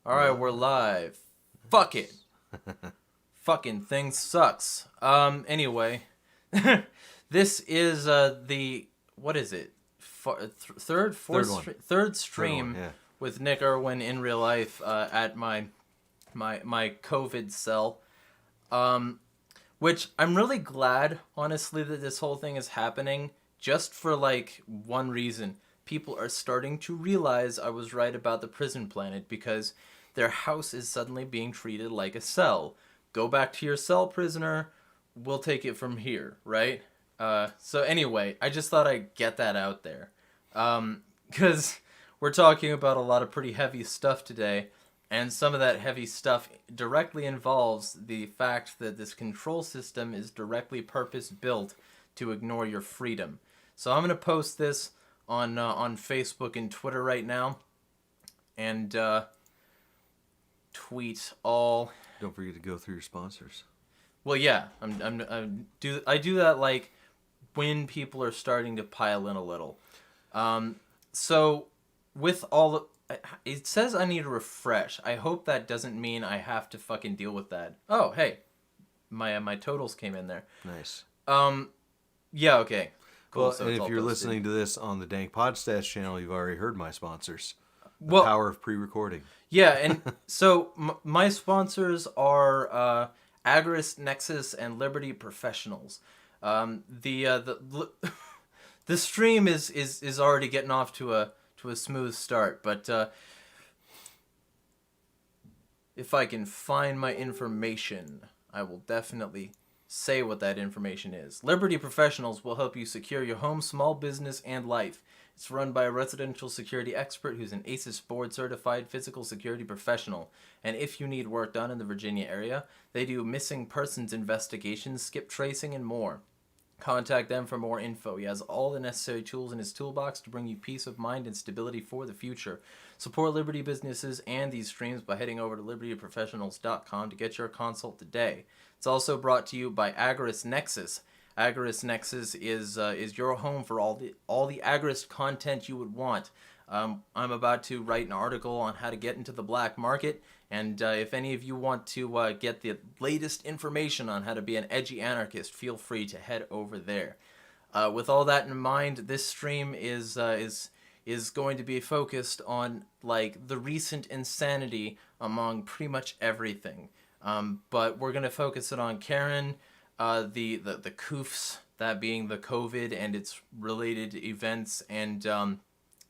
Alright, we're live. Fuck it. Fucking thing sucks. Anyway. This is, what is it? Third stream with Nick Irwin in real life, at my COVID cell. Which I'm really glad, honestly, that this whole thing is happening just for, like, one reason. People are starting to realize I was right about the prison planet because their house is suddenly being treated like a cell. Go back to your cell, prisoner. We'll take it from here, right? So anyway, I just thought I'd get that out there. Because we're talking about a lot of pretty heavy stuff today, and some of that heavy stuff directly involves the fact that this control system is directly purpose-built to ignore your freedom. So I'm going to post this on Facebook and Twitter right now, and tweet all. Don't forget to go through your sponsors. Well, yeah, I do that like when people are starting to pile in a little. So with all it says I need to refresh. I hope that doesn't mean I have to fucking deal with that. Oh, hey, my totals came in there. Nice. Yeah, okay. Cool. Well, so and if you're listening to this on the Dank Podstash channel, you've already heard my sponsors. The power of pre-recording. Yeah, and so my sponsors are Agorist, Nexus, and Liberty Professionals. The stream is already getting off to a smooth start, but if I can find my information, I will definitely say what that information is. Liberty Professionals will help you secure your home, small business, and life. It's run by a residential security expert who's an ASIS board-certified physical security professional. And if you need work done in the Virginia area, they do missing persons investigations, skip tracing, and more. Contact them for more info. He has all the necessary tools in his toolbox to bring you peace of mind and stability for the future. Support Liberty businesses and these streams by heading over to libertyprofessionals.com to get your consult today. It's also brought to you by Agorist Nexus. Agorist Nexus is your home for all the Agorist content you would want. I'm about to write an article on how to get into the black market, and if any of you want to get the latest information on how to be an edgy anarchist, feel free to head over there. With all that in mind, this stream is going to be focused on like the recent insanity among pretty much everything. But we're gonna focus it on Karen, the coofs, that being the COVID and its related events, and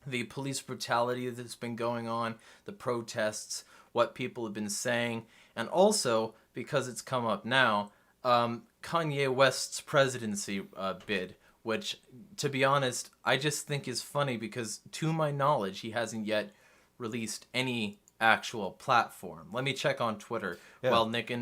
the police brutality that's been going on, the protests, what people have been saying, and also, because it's come up now, Kanye West's presidency bid, which, to be honest, I just think is funny because, to my knowledge, he hasn't yet released any actual platform. Let me check on Twitter while Nick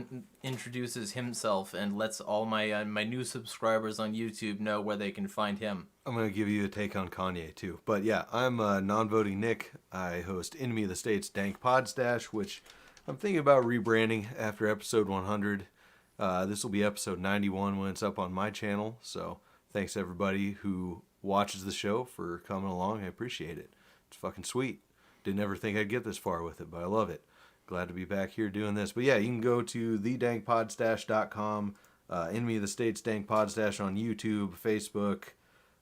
introduces himself and lets all my new subscribers on YouTube know where they can find him. I'm going to give you a take on Kanye, too. But yeah, I'm non-voting Nick. I host Enemy of the State's Dank Podstash, which I'm thinking about rebranding after episode 100. This will be episode 91 when it's up on my channel. So thanks everybody who watches the show for coming along. I appreciate it. It's fucking sweet. Didn't ever think I'd get this far with it, but I love it. Glad to be back here doing this. But yeah, you can go to thedankpodstash.com, Enemy of the State's Dank Podstash on YouTube, Facebook,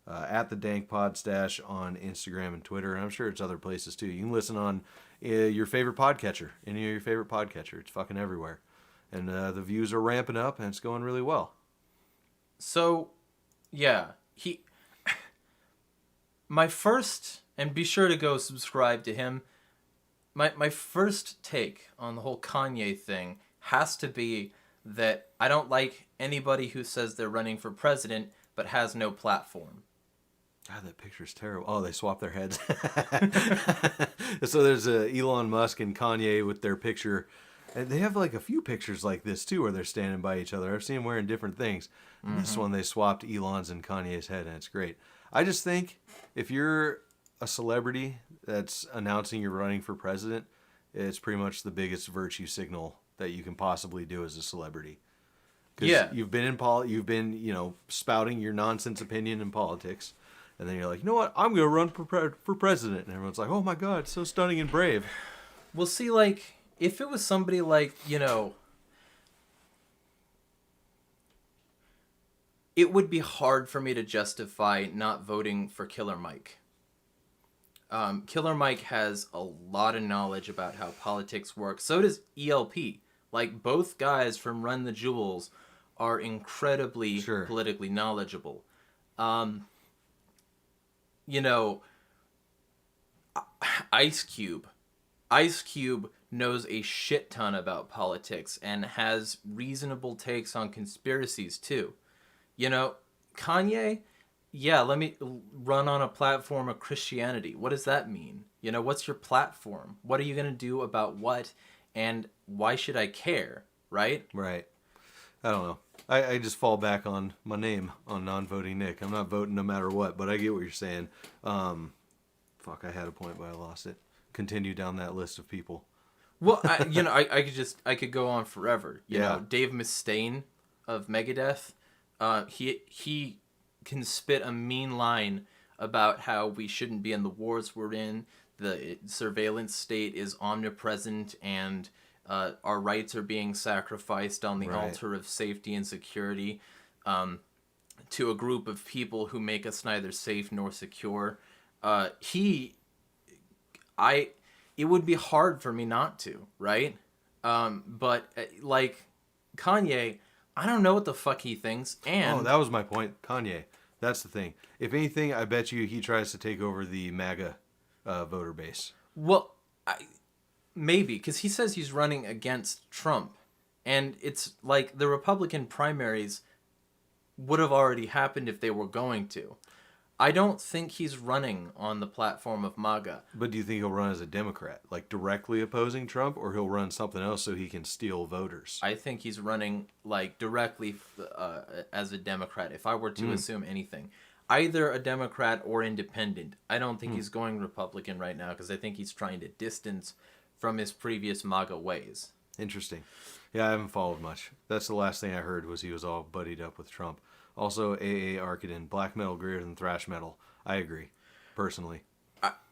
at the Dank Podstash on Instagram and Twitter, and I'm sure it's other places too. You can listen on your favorite podcatcher, any of your favorite podcatcher. It's fucking everywhere. And the views are ramping up, and it's going really well. So, yeah, my first... And be sure to go subscribe to him. My first take on the whole Kanye thing has to be that I don't like anybody who says they're running for president but has no platform. God, that picture's terrible. Oh, they swapped their heads. So there's Elon Musk and Kanye with their picture. And they have like a few pictures like this too where they're standing by each other. I've seen them wearing different things. Mm-hmm. This one they swapped Elon's and Kanye's head, and it's great. I just think if you're a celebrity that's announcing you're running for president, it's pretty much the biggest virtue signal that you can possibly do as a celebrity. Because you've been spouting your nonsense opinion in politics, and then you're like, you know what, I'm going to run for president. And everyone's like, oh my God, so stunning and brave. Well, see, like, if it was somebody like, it would be hard for me to justify not voting for Killer Mike. Killer Mike has a lot of knowledge about how politics work. So does ELP. Like, both guys from Run the Jewels are incredibly politically knowledgeable. Ice Cube. Ice Cube knows a shit ton about politics and has reasonable takes on conspiracies, too. Kanye, yeah, let me run on a platform of Christianity. What does that mean? What's your platform? What are you going to do about what? And why should I care? Right? Right. I don't know. I just fall back on my name, on non-voting Nick. I'm not voting no matter what, but I get what you're saying. Fuck, I had a point, but I lost it. Continue down that list of people. Well, I could go on forever. You know, Dave Mustaine of Megadeth, he can spit a mean line about how we shouldn't be in the wars we're in. The surveillance state is omnipresent, and our rights are being sacrificed on the altar of safety and security to a group of people who make us neither safe nor secure. It would be hard for me not to, right? But like Kanye, I don't know what the fuck he thinks. And that was my point. Kanye. That's the thing. If anything, I bet you he tries to take over the MAGA voter base. Well, maybe, because he says he's running against Trump. And it's like the Republican primaries would have already happened if they were going to. I don't think he's running on the platform of MAGA. But do you think he'll run as a Democrat, like directly opposing Trump, or he'll run something else so he can steal voters? I think he's running like directly as a Democrat, if I were to assume anything. Either a Democrat or independent. I don't think he's going Republican right now because I think he's trying to distance from his previous MAGA ways. Interesting. Yeah, I haven't followed much. That's the last thing I heard was he was all buddied up with Trump. Also, A.A. Arkadin, black metal greater than thrash metal. I agree, personally.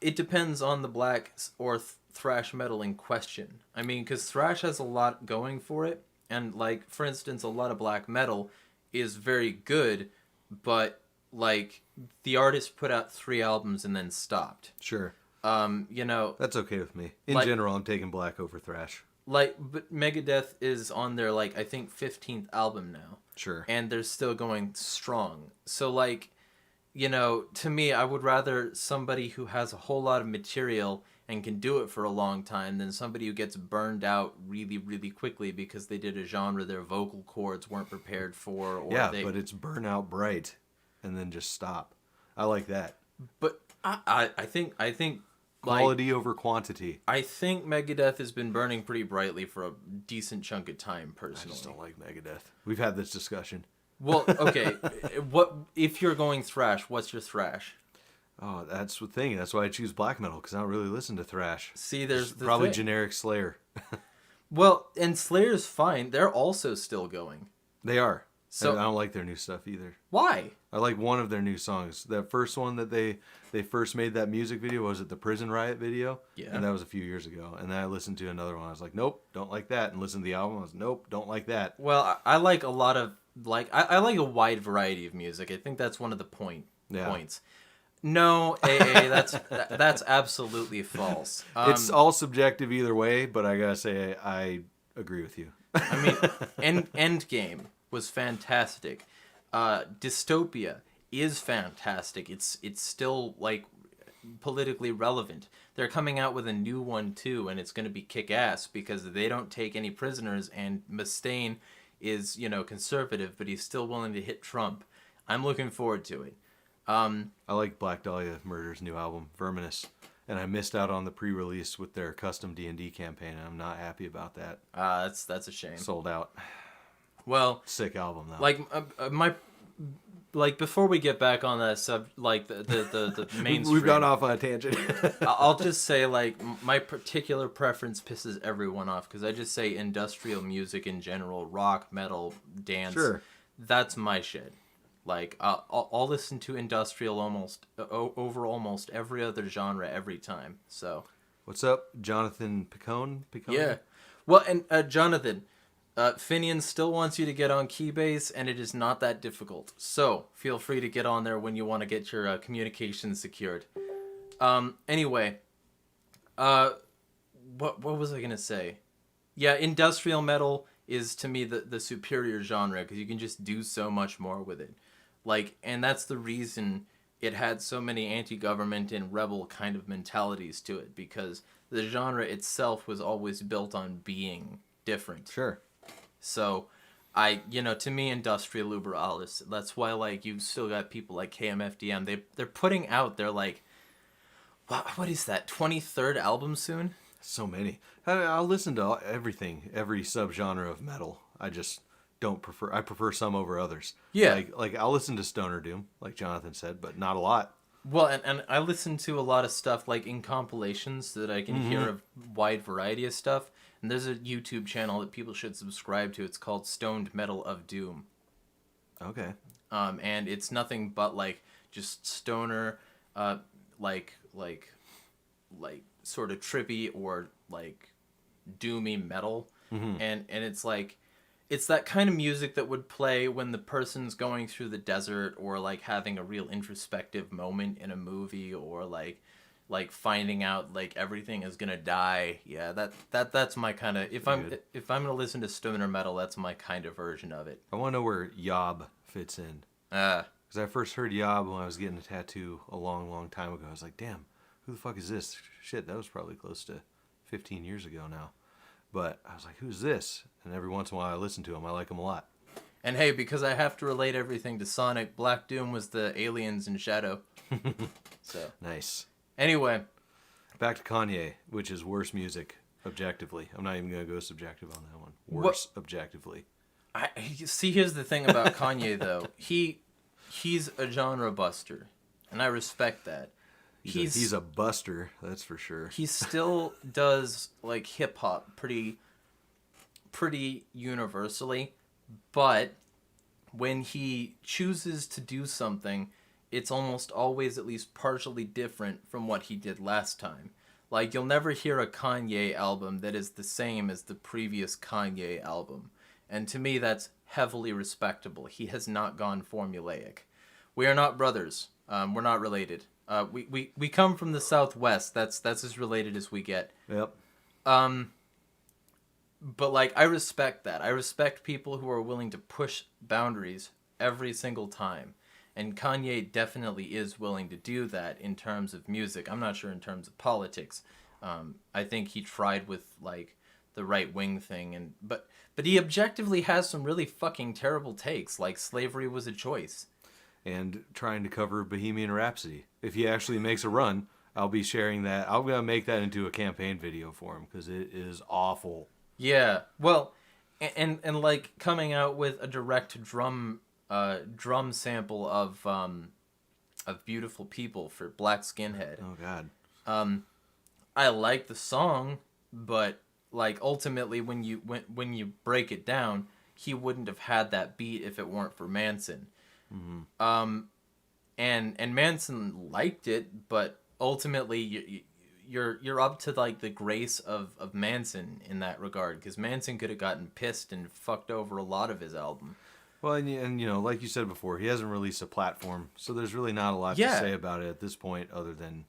It depends on the black or thrash metal in question. I mean, because thrash has a lot going for it. And, like, for instance, a lot of black metal is very good, but, like, the artist put out 3 albums and then stopped. Sure. That's okay with me. In general, I'm taking black over thrash. But Megadeth is on their, like, I think 15th album now. Sure. And they're still going strong. So, like, to me, I would rather somebody who has a whole lot of material and can do it for a long time than somebody who gets burned out really, really quickly because they did a genre their vocal cords weren't prepared for. Or but it's burn out bright and then just stop. I like that. But I think quality over quantity. I think Megadeth has been burning pretty brightly for a decent chunk of time, personally. I just don't like Megadeth. We've had this discussion. Well, okay. What if you're going thrash? What's your thrash? Oh, that's the thing. That's why I choose black metal, because I don't really listen to thrash. See, there's probably generic Slayer. Well, and Slayer's fine. They're also still going. They are. So I don't like their new stuff either. Why? I like one of their new songs. That first one that they first made that music video, was it the Prison Riot video? Yeah. And that was a few years ago. And then I listened to another one. I was like, nope, don't like that. And listened to the album. I was nope, don't like that. Well, I like a lot of I like a wide variety of music. I think that's one of the points. No, AA, that's absolutely false. It's all subjective either way, but I gotta say I agree with you. I mean, Endgame was fantastic. Dystopia is fantastic. It's still like politically relevant. They're coming out with a new one too, and it's going to be kick-ass because they don't take any prisoners, and Mustaine is, conservative, but he's still willing to hit Trump. I'm looking forward to it. I like Black Dahlia Murder's new album, Verminous, and I missed out on the pre-release with their custom D&D campaign, and I'm not happy about that. That's a shame. Sold out. Well, sick album though. Like before we get back on that the mainstream. We've gone off on a tangent. I'll just say, like, my particular preference pisses everyone off because I just say industrial music in general, rock, metal, dance. Sure. That's my shit. Like, I'll listen to industrial over almost every other genre every time. So. What's up, Jonathan Picone? Yeah. Well, and Jonathan, Finian still wants you to get on Keybase, and it is not that difficult. So feel free to get on there when you want to get your communications secured. Anyway, what was I gonna say? Yeah, industrial metal is to me the superior genre because you can just do so much more with it. Like, and that's the reason it had so many anti-government and rebel kind of mentalities to it, because the genre itself was always built on being different. Sure. So, to me, industrial liberalis. That's why, like, you've still got people like KMFDM. They're putting out their like, what is that 23rd album soon? So many. I'll listen to everything, every subgenre of metal. I just don't prefer. I prefer some over others. Yeah. Like I'll listen to stoner doom, like Jonathan said, but not a lot. Well, and I listen to a lot of stuff like in compilations so that I can hear a wide variety of stuff. And there's a YouTube channel that people should subscribe to. It's called Stoned Metal of Doom. Okay. And it's nothing but like just stoner, like sort of trippy or like doomy metal. And it's like, it's that kind of music that would play when the person's going through the desert, or like having a real introspective moment in a movie, or like finding out like everything is gonna die. Yeah, that's my kind of, if I'm gonna listen to stoner metal, that's my kind of version of it. I want to know where Yob fits in. Because I first heard Yob when I was getting a tattoo a long, long time ago. I was like, damn, who the fuck is this? Shit, that was probably close to 15 years ago now. But I was like, who's this? And every once in a while I listen to him. I like him a lot. And hey, because I have to relate everything to Sonic, Black Doom was the aliens in Shadow. So Nice. Anyway. Back to Kanye, which is worse music, objectively. I'm not even going to go subjective on that one. Worse, objectively. See, here's the thing about Kanye, though. He's a genre buster, and I respect that. He's a buster, that's for sure. He still does like hip hop pretty universally, but when he chooses to do something, it's almost always at least partially different from what he did last time. Like, you'll never hear a Kanye album that is the same as the previous Kanye album. And to me, that's heavily respectable. He has not gone formulaic. We are not brothers. We're not related. We come from the Southwest. That's as related as we get. Yep. But like, I respect that. I respect people who are willing to push boundaries every single time. And Kanye definitely is willing to do that in terms of music. I'm not sure in terms of politics. I think he tried with like the right wing thing, but he objectively has some really fucking terrible takes, like slavery was a choice. And trying to cover Bohemian Rhapsody. If he actually makes a run, I'll be sharing that. I'm going to make that into a campaign video for him because it is awful. Yeah. Well, and like coming out with a direct drum sample of Beautiful People for Black Skinhead. Oh God. I like the song, but like ultimately when you break it down, he wouldn't have had that beat if it weren't for Manson. Mm-hmm. And Manson liked it, but ultimately you're up to like the grace of Manson in that regard, because Manson could have gotten pissed and fucked over a lot of his album. Well, and you know, like you said before, he hasn't released a platform, so there's really not a lot to say about it at this point, other than,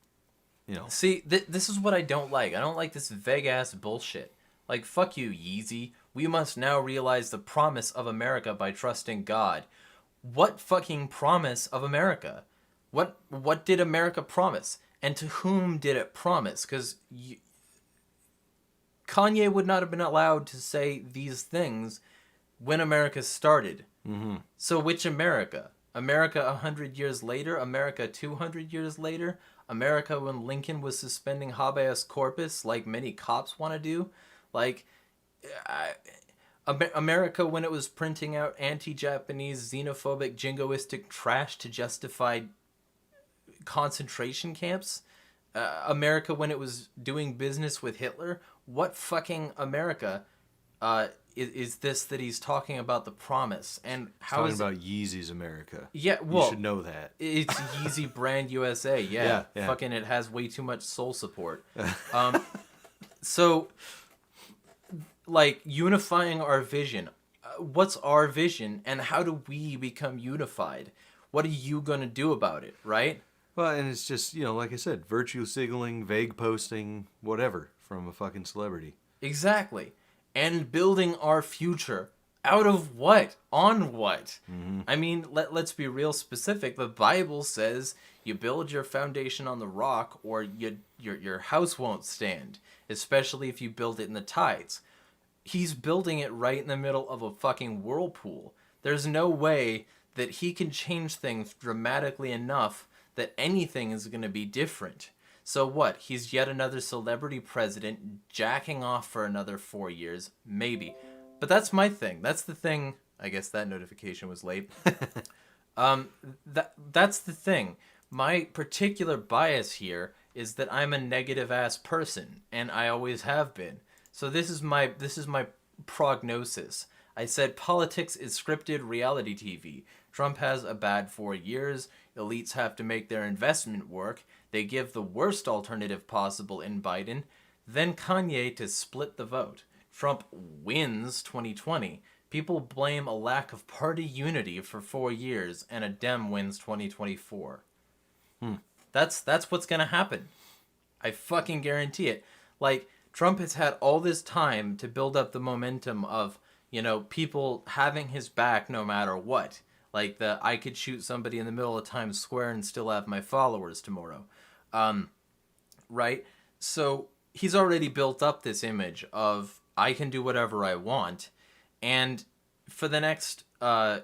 you know. See, this is what I don't like. I don't like this vague ass bullshit. Like, fuck you, Yeezy. We must now realize the promise of America by trusting God. What fucking promise of America? What did America promise? And to whom did it promise? Because Kanye would not have been allowed to say these things when America started. Mm-hmm. So which America? America 100 years later? America 200 years later? America when Lincoln was suspending habeas corpus like many cops want to do? Like, America when it was printing out anti-Japanese, xenophobic, jingoistic trash to justify concentration camps? America when it was doing business with Hitler? What fucking America is this that he's talking about the promise and how Talking is about Yeezy's America. yeah well You should know that. it's Yeezy brand USA Yeah. fucking it has way too much soul support. So like unifying our vision, what's our vision and how do we become unified? What are you gonna do about it, right? Well, and it's just, like I said, virtue signaling, vague posting, whatever, from a fucking celebrity. Exactly. And building our future out of what? On what? I mean, let's be real specific. The Bible says you build your foundation on the rock or your house won't stand, especially if you build it in the tides. He's building it right in the middle of a fucking whirlpool. There's no way that he can change things dramatically enough that anything is going to be different. So what? He's yet another celebrity president jacking off for another 4 years, maybe. But that's my thing. That's the thing. I guess that notification was late. That's the thing. My particular bias here is that I'm a negative ass person, and I always have been. So this is my prognosis. I said politics is scripted reality TV. Trump has a bad 4 years. Elites have to make their investment work. They give the worst alternative possible in Biden. Then Kanye to split the vote. Trump wins 2020. People blame a lack of party unity for 4 years, and a Dem wins 2024. That's what's gonna happen. I fucking guarantee it. Like, Trump has had all this time to build up the momentum of, people having his back no matter what. Like I could shoot somebody in the middle of Times Square and still have my followers tomorrow. Right? So he's already built up this image of I can do whatever I want. And for the next, for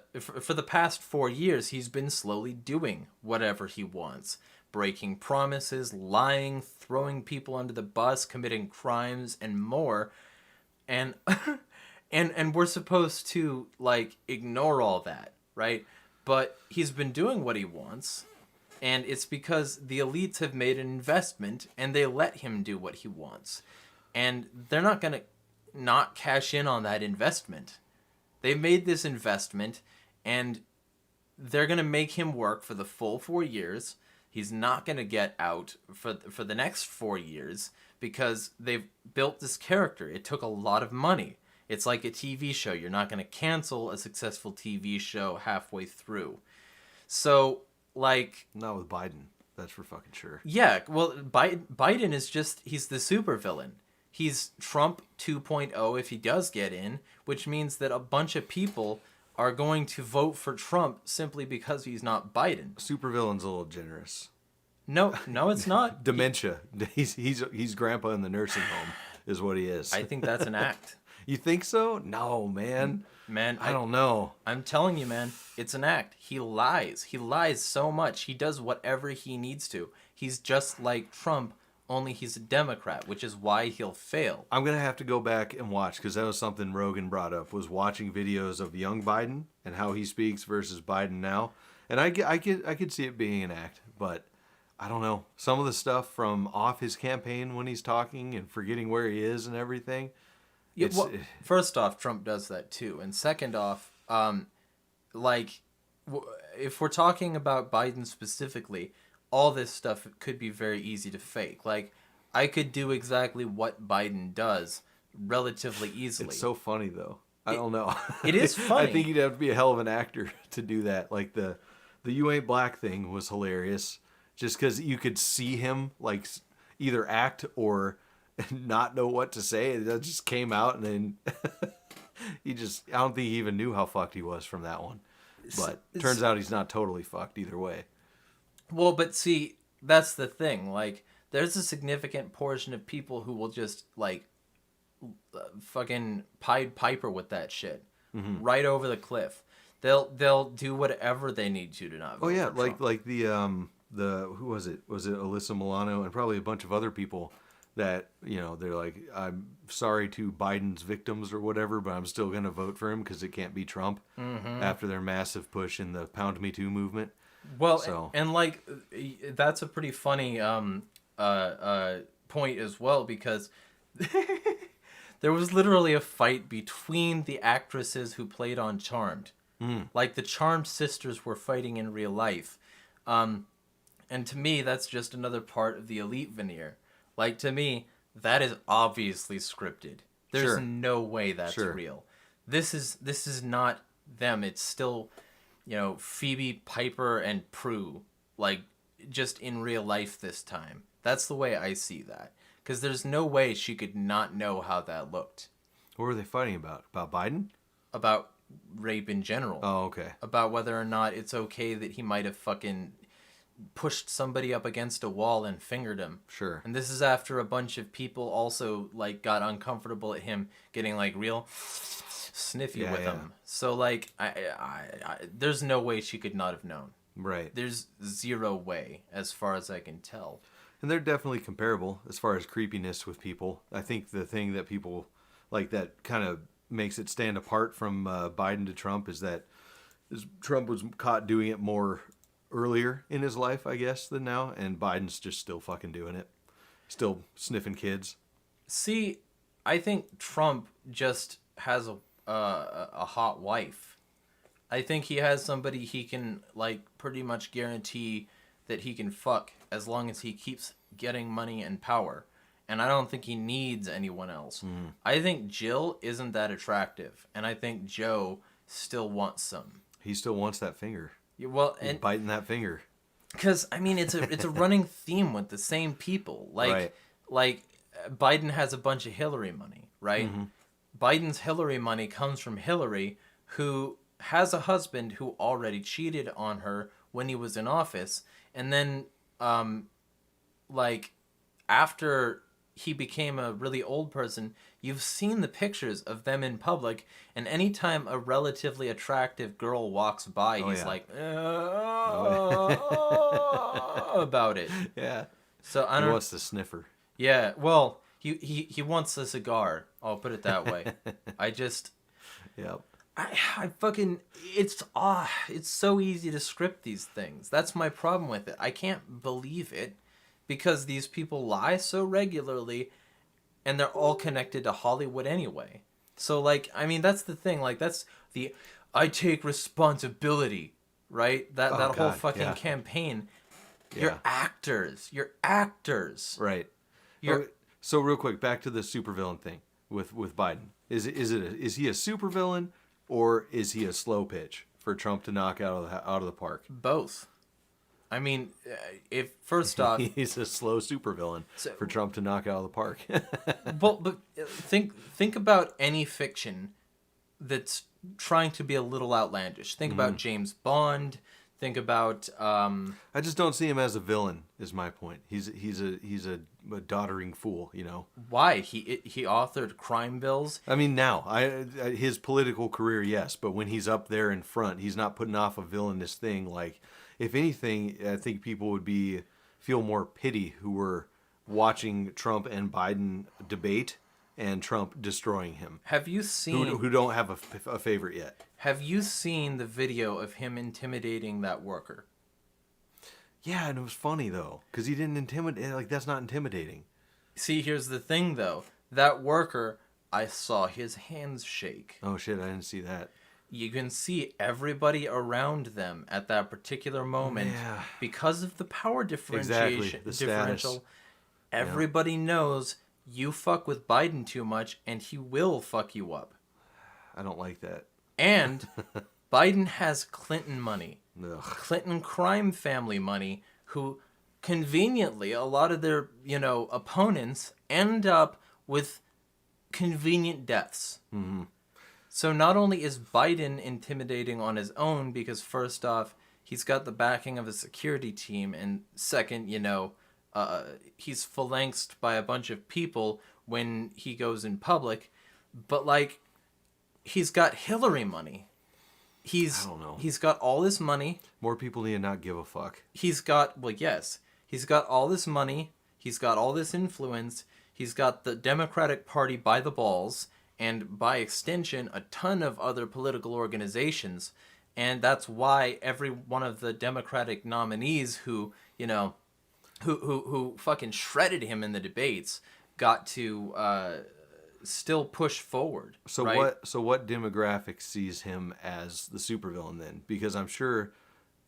the past 4 years, he's been slowly doing whatever he wants. Breaking promises, lying, throwing people under the bus, committing crimes, and more. And and we're supposed to, ignore all that, right? But he's been doing what he wants, and it's because the elites have made an investment, and they let him do what he wants. And they're not going to not cash in on that investment. They made this investment, and they're going to make him work for the full 4 years. He's not going to get out for the next 4 years because they've built this character. It took a lot of money. It's like a TV show. You're not going to cancel a successful TV show halfway through. So, Not with Biden. That's for fucking sure. Yeah, well, Biden is he's the supervillain. He's Trump 2.0 if he does get in, which means that a bunch of people are going to vote for Trump simply because he's not Biden. Supervillain's a little generous. No, it's not. Dementia. He's grandpa in the nursing home is what he is. I think that's an act. You think so? No, man. Man, I don't know. I'm telling you, man, it's an act. He lies. He lies so much. He does whatever he needs to. He's just like Trump, only he's a Democrat, which is why he'll fail. I'm going to have to go back and watch, because that was something Rogan brought up, was watching videos of young Biden and how he speaks versus Biden now. And I could see it being an act, but I don't know. Some of the stuff from off his campaign when he's talking and forgetting where he is and everything. Yeah, well, first off, Trump does that too. And second off, if we're talking about Biden specifically, all this stuff could be very easy to fake. Like, I could do exactly what Biden does relatively easily. It's so funny, though. I don't know. It is funny. I think you'd have to be a hell of an actor to do that. Like, the You Ain't Black thing was hilarious. Just because you could see him, either act or not know what to say. It just came out, and then I don't think he even knew how fucked he was from that one. But turns out he's not totally fucked either way. Well, but see, that's the thing. There's a significant portion of people who will just, fucking Pied Piper with that shit. Mm-hmm. Right over the cliff. They'll do whatever they need to not vote for Trump. like the who was it? Was it Alyssa Milano and probably a bunch of other people that, they're like, I'm sorry to Biden's victims or whatever, but I'm still going to vote for him because it can't be Trump after their massive push in the Pound Me Too movement. Well, so. and that's a pretty funny point as well, because There was literally a fight between the actresses who played on Charmed. Like, the Charmed sisters were fighting in real life. And to me, that's just another part of the elite veneer. Like, to me, that is obviously scripted. There's Sure. no way that's Sure. real. This is not them. It's still, Phoebe, Piper, and Prue. Like, just in real life this time. That's the way I see that. Because there's no way she could not know how that looked. What were they fighting about? About Biden? About rape in general. Oh, okay. About whether or not it's okay that he might have fucking pushed somebody up against a wall and fingered him. Sure. And this is after a bunch of people also, like, got uncomfortable at him getting, like, real sniffy with him. So, like, I there's no way she could not have known. Right. There's zero way, as far as I can tell. And they're definitely comparable as far as creepiness with people. I think the thing that people like that kind of makes it stand apart from Biden to Trump is that Trump was caught doing it more earlier in his life, I guess, than now, and Biden's just still fucking doing it, still sniffing kids. See, I think Trump just has a hot wife. I think he has somebody he can, like, pretty much guarantee that he can fuck as long as he keeps getting money and power. And I don't think he needs anyone else. I think Jill isn't that attractive, and I think Joe still wants some. He still wants that finger. Well, He's and biting that finger. because I mean, it's a running theme with the same people. Like Biden has a bunch of Hillary money, right? Biden's Hillary money comes from Hillary, who has a husband who already cheated on her when he was in office, and then like after he became a really old person, you've seen the pictures of them in public, and anytime a relatively attractive girl walks by, he's like, about it. Yeah. So I He don't. wants the sniffer. Yeah. Well, he wants a cigar. I'll put it that way. I just. Yep. I fucking it's so easy to script these things. That's my problem with it. I can't believe it because these people lie so regularly and they're all connected to Hollywood anyway. So like, I mean, that's the thing. Like, that's the I take responsibility, right? That whole God, fucking yeah. campaign. Yeah. You're actors. You're actors. Right. You're So real quick, back to the supervillain thing with Biden. Is he a supervillain or is he a slow pitch for Trump to knock out of the park? both. I mean, if first off, He's a slow supervillain for Trump to knock out of the park. but think about any fiction that's trying to be a little outlandish. Think about James Bond. Think about I just don't see him as a villain. Is my point. He's a doddering fool. You know. why he authored crime bills. I mean, now his political career, yes, but when he's up there in front, he's not putting off a villainous thing. Like, if anything, I think people would feel more pity who were watching Trump and Biden debate and Trump destroying him. Have you seen Who don't have a favorite yet? Have you seen the video of him intimidating that worker? Yeah, and it was funny though, because he didn't intimidate. Like, that's not intimidating. See, here's the thing though. That worker, I saw his hands shake. Oh shit, I didn't see that. You can see everybody around them at that particular moment Yeah. because of the power differentiation. The status. Differential. Everybody knows you fuck with Biden too much, and he will fuck you up. I don't like that. And Biden has Clinton money, Ugh. Clinton crime family money, who conveniently, a lot of their, opponents end up with convenient deaths. Mm-hmm. So not only is Biden intimidating on his own, because first off, he's got the backing of a security team, and second, he's phalanxed by a bunch of people when he goes in public, but like, he's got Hillary money. I don't know. He's got all this money. More people need to not give a fuck. He's got all this money. He's got all this influence. He's got the Democratic Party by the balls, and by extension, a ton of other political organizations. And that's why every one of the Democratic nominees who fucking shredded him in the debates got to still push forward. So right? what demographic sees him as the supervillain then? Because I'm sure,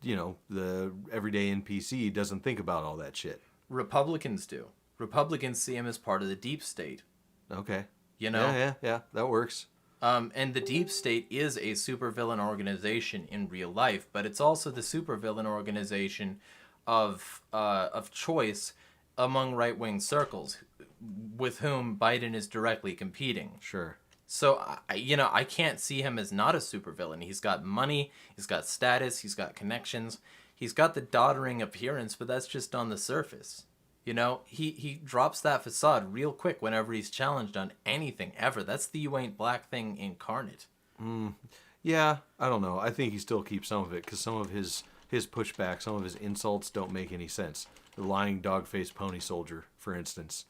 the everyday NPC doesn't think about all that shit. Republicans do. Republicans see him as part of the deep state. Okay. You know? Yeah, that works. And the deep state is a supervillain organization in real life, but it's also the supervillain organization of choice among right-wing circles, with whom Biden is directly competing. Sure. So I can't see him as not a supervillain. He's got money, he's got status, he's got connections, he's got the doddering appearance, but that's just on the surface. He drops that facade real quick whenever he's challenged on anything ever. That's the "you ain't black" thing incarnate. Yeah, I don't know. I think he still keeps some of it because some of his pushback, some of his insults don't make any sense. The lying dog-faced pony soldier, for instance.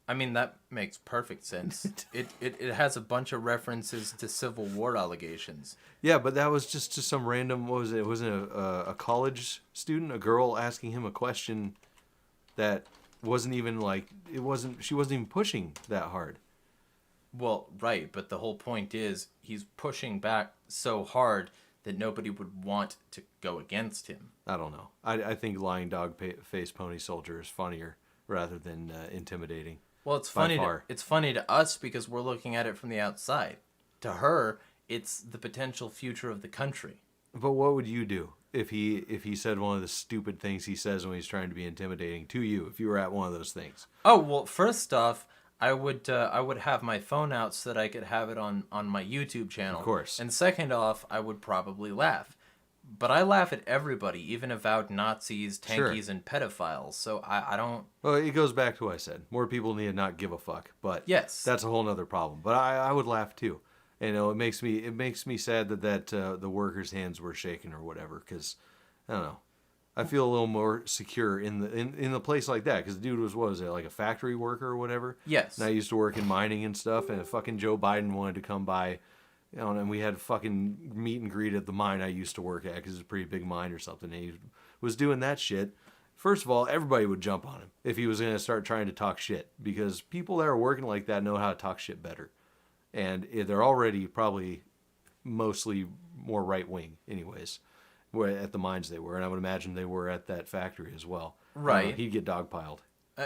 I mean, that makes perfect sense. It has a bunch of references to Civil War allegations. Yeah, but that was just some random, what was it? It wasn't a college student, a girl asking him a question that wasn't even she wasn't even pushing that hard. Well, right, but the whole point is he's pushing back so hard that nobody would want to go against him. I don't know. I think lying dog-faced pony soldier is funnier rather than intimidating. Well, it's funny to us because we're looking at it from the outside. To her, it's the potential future of the country. But what would you do if he said one of the stupid things he says when he's trying to be intimidating to you, if you were at one of those things? Oh, well, first off, I would have my phone out so that I could have it on my YouTube channel. Of course. And second off, I would probably laugh. But I laugh at everybody, even avowed Nazis, tankies, Sure. and pedophiles. So I don't... Well, it goes back to what I said. More people need to not give a fuck. But Yes. that's a whole nother problem. But I would laugh too. It makes me sad that the workers' hands were shaking or whatever. Because I don't know. I feel a little more secure in the place like that. Because the dude was, what was it, like a factory worker or whatever? Yes. And I used to work in mining and stuff. And fucking Joe Biden wanted to come by. And we had a fucking meet and greet at the mine I used to work at because it's a pretty big mine or something. And he was doing that shit. First of all, everybody would jump on him if he was going to start trying to talk shit because people that are working like that know how to talk shit better. And they're already probably mostly more right-wing anyways, where at the mines they were. And I would imagine they were at that factory as well. Right. He'd get dogpiled.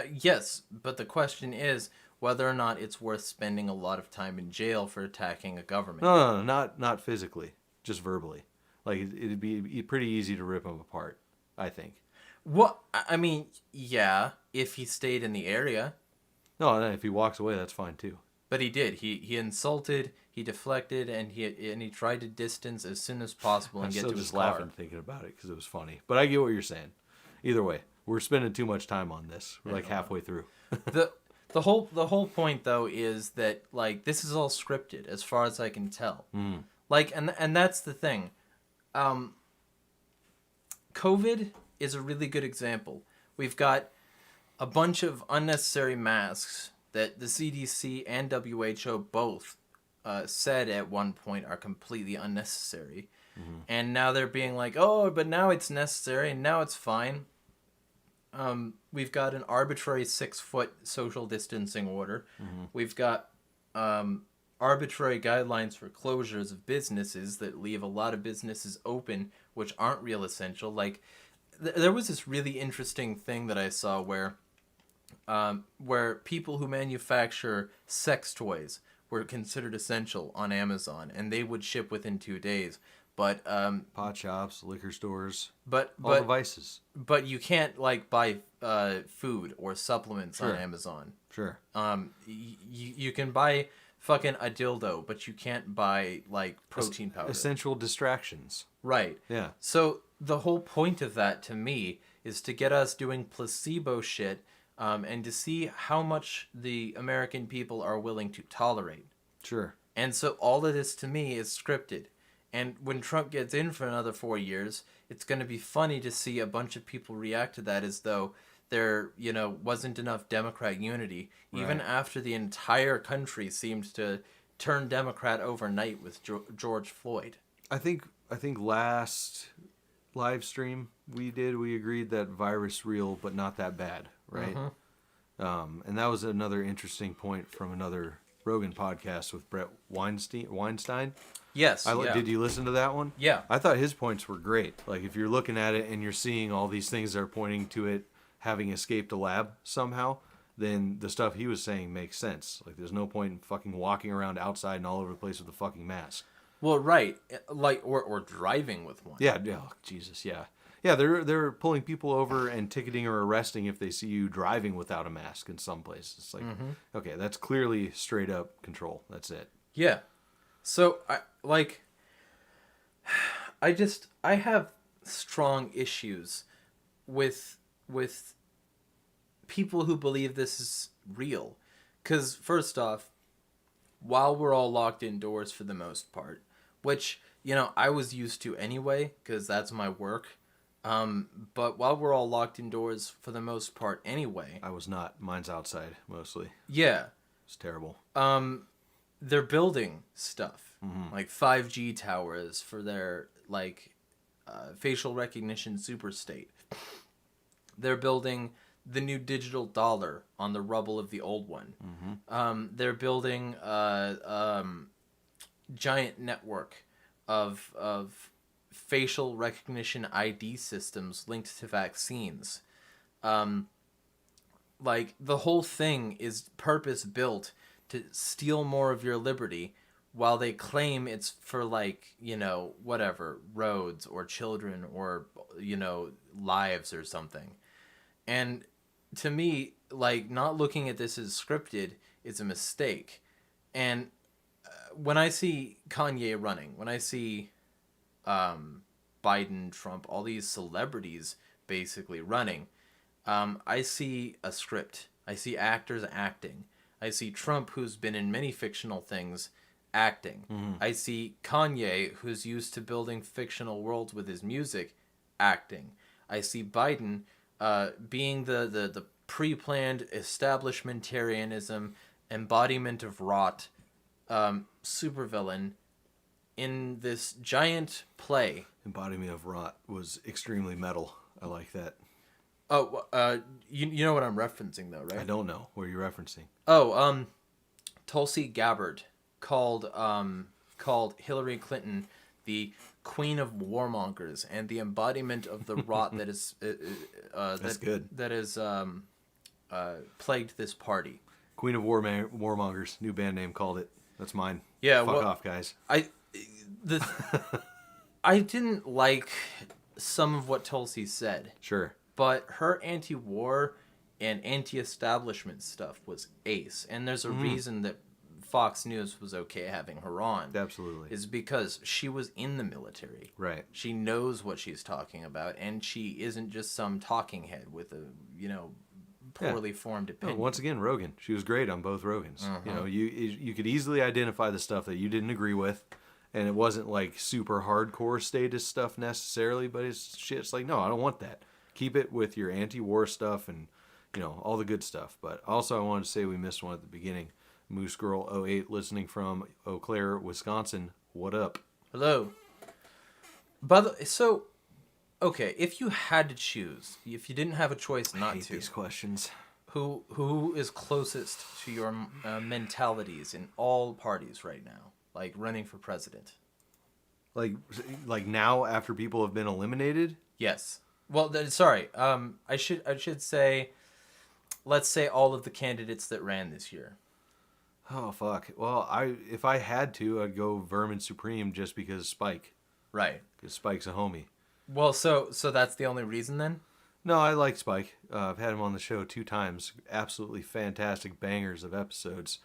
Yes, but the question is whether or not it's worth spending a lot of time in jail for attacking a government. No, not physically, just verbally. Like it'd be pretty easy to rip him apart, I think. Well, I mean, yeah, if he stayed in the area. No, if he walks away, that's fine too. But he did. He insulted, he deflected, and he tried to distance as soon as possible and I'm get still to his just car. laughing thinking about it because it was funny. But I get what you're saying. Either way, we're spending too much time on this. We're like halfway through. The whole point though is that like this is all scripted as far as I can tell. Like and that's the thing. COVID is a really good example. We've got a bunch of unnecessary masks that the CDC and WHO both said at one point are completely unnecessary. And now they're being like, oh, but now it's necessary and now it's fine. We've got an arbitrary 6-foot social distancing order. We've got arbitrary guidelines for closures of businesses that leave a lot of businesses open which aren't real essential. Like there was this really interesting thing that I saw where people who manufacture sex toys were considered essential on Amazon and they would ship within 2 days. But Pot shops, liquor stores, but all devices. But you can't like buy food or supplements Sure. on Amazon. Sure. You can buy fucking a dildo, but you can't buy like protein powder. Essential distractions. Right. Yeah. So the whole point of that to me is to get us doing placebo shit and to see how much the American people are willing to tolerate. Sure. And so all of this to me is scripted. And when Trump gets in for another 4 years, it's going to be funny to see a bunch of people react to that as though there, wasn't enough Democrat unity, even Right. after the entire country seemed to turn Democrat overnight with George Floyd. I think last live stream we agreed that virus real but not that bad, right? And that was another interesting point from another Rogan podcast with Brett Weinstein. Yes. Yeah. Did you listen to that one? Yeah. I thought his points were great. Like, if you're looking at it and you're seeing all these things that are pointing to it having escaped a lab somehow, then the stuff he was saying makes sense. Like, there's no point in fucking walking around outside and all over the place with a fucking mask. Well, right. Like, or driving with one. Yeah. Oh, Jesus. Yeah. Yeah. They're pulling people over and ticketing or arresting if they see you driving without a mask in some places. It's like, okay, that's clearly straight up control. That's it. Yeah. So I have strong issues with people who believe this is real. Because first off, while we're all locked indoors for the most part, which, I was used to anyway, because that's my work. But while we're all locked indoors for the most part anyway. I was not. Mine's outside mostly. Yeah. It's terrible. They're building stuff, like 5G towers for their facial recognition super state. They're building the new digital dollar on the rubble of the old one. They're building a giant network of facial recognition ID systems linked to vaccines. The whole thing is purpose built to steal more of your liberty, while they claim it's for whatever, roads or children or lives or something. And to me, not looking at this as scripted is a mistake. And when I see Kanye running, when I see Biden, Trump, all these celebrities basically running, I see a script. I see actors acting. I see Trump, who's been in many fictional things, acting. I see Kanye, who's used to building fictional worlds with his music, acting. I see Biden being the pre-planned establishmentarianism, embodiment of rot, supervillain in this giant play. Embodiment of rot was extremely metal. I like that. Oh, you know what I'm referencing though, right? I don't know. What are you referencing? Oh, Tulsi Gabbard called Hillary Clinton the queen of warmongers and the embodiment of the rot that is That's good. That is plagued this party. Queen of Warmongers, new band name called it. That's mine. Yeah, Fuck off, guys. I didn't like some of what Tulsi said. Sure. But her anti-war and anti-establishment stuff was ace. And there's a reason that Fox News was okay having her on. Absolutely. Is because she was in the military. Right. She knows what she's talking about, and she isn't just some talking head with a, poorly formed opinion. Once again, Rogan. She was great on both Rogans. You could easily identify the stuff that you didn't agree with, and it wasn't like super hardcore statist stuff necessarily, but it's like, no, I don't want that. Keep it with your anti-war stuff and, all the good stuff. But also I wanted to say we missed one at the beginning. Moose Girl 08 listening from Eau Claire, Wisconsin. What up? Hello. Okay, if you had to choose, if you didn't have a choice not I hate to, these questions. Who is closest to your mentalities in all parties right now, like running for president? Like now after people have been eliminated? Yes. Well, sorry. I should say, let's say all of the candidates that ran this year. Oh fuck. Well, if I had to, I'd go Vermin Supreme just because Spike. Right. Because Spike's a homie. Well, so that's the only reason then? No, I like Spike. I've had him on the show 2 times. Absolutely fantastic bangers of episodes.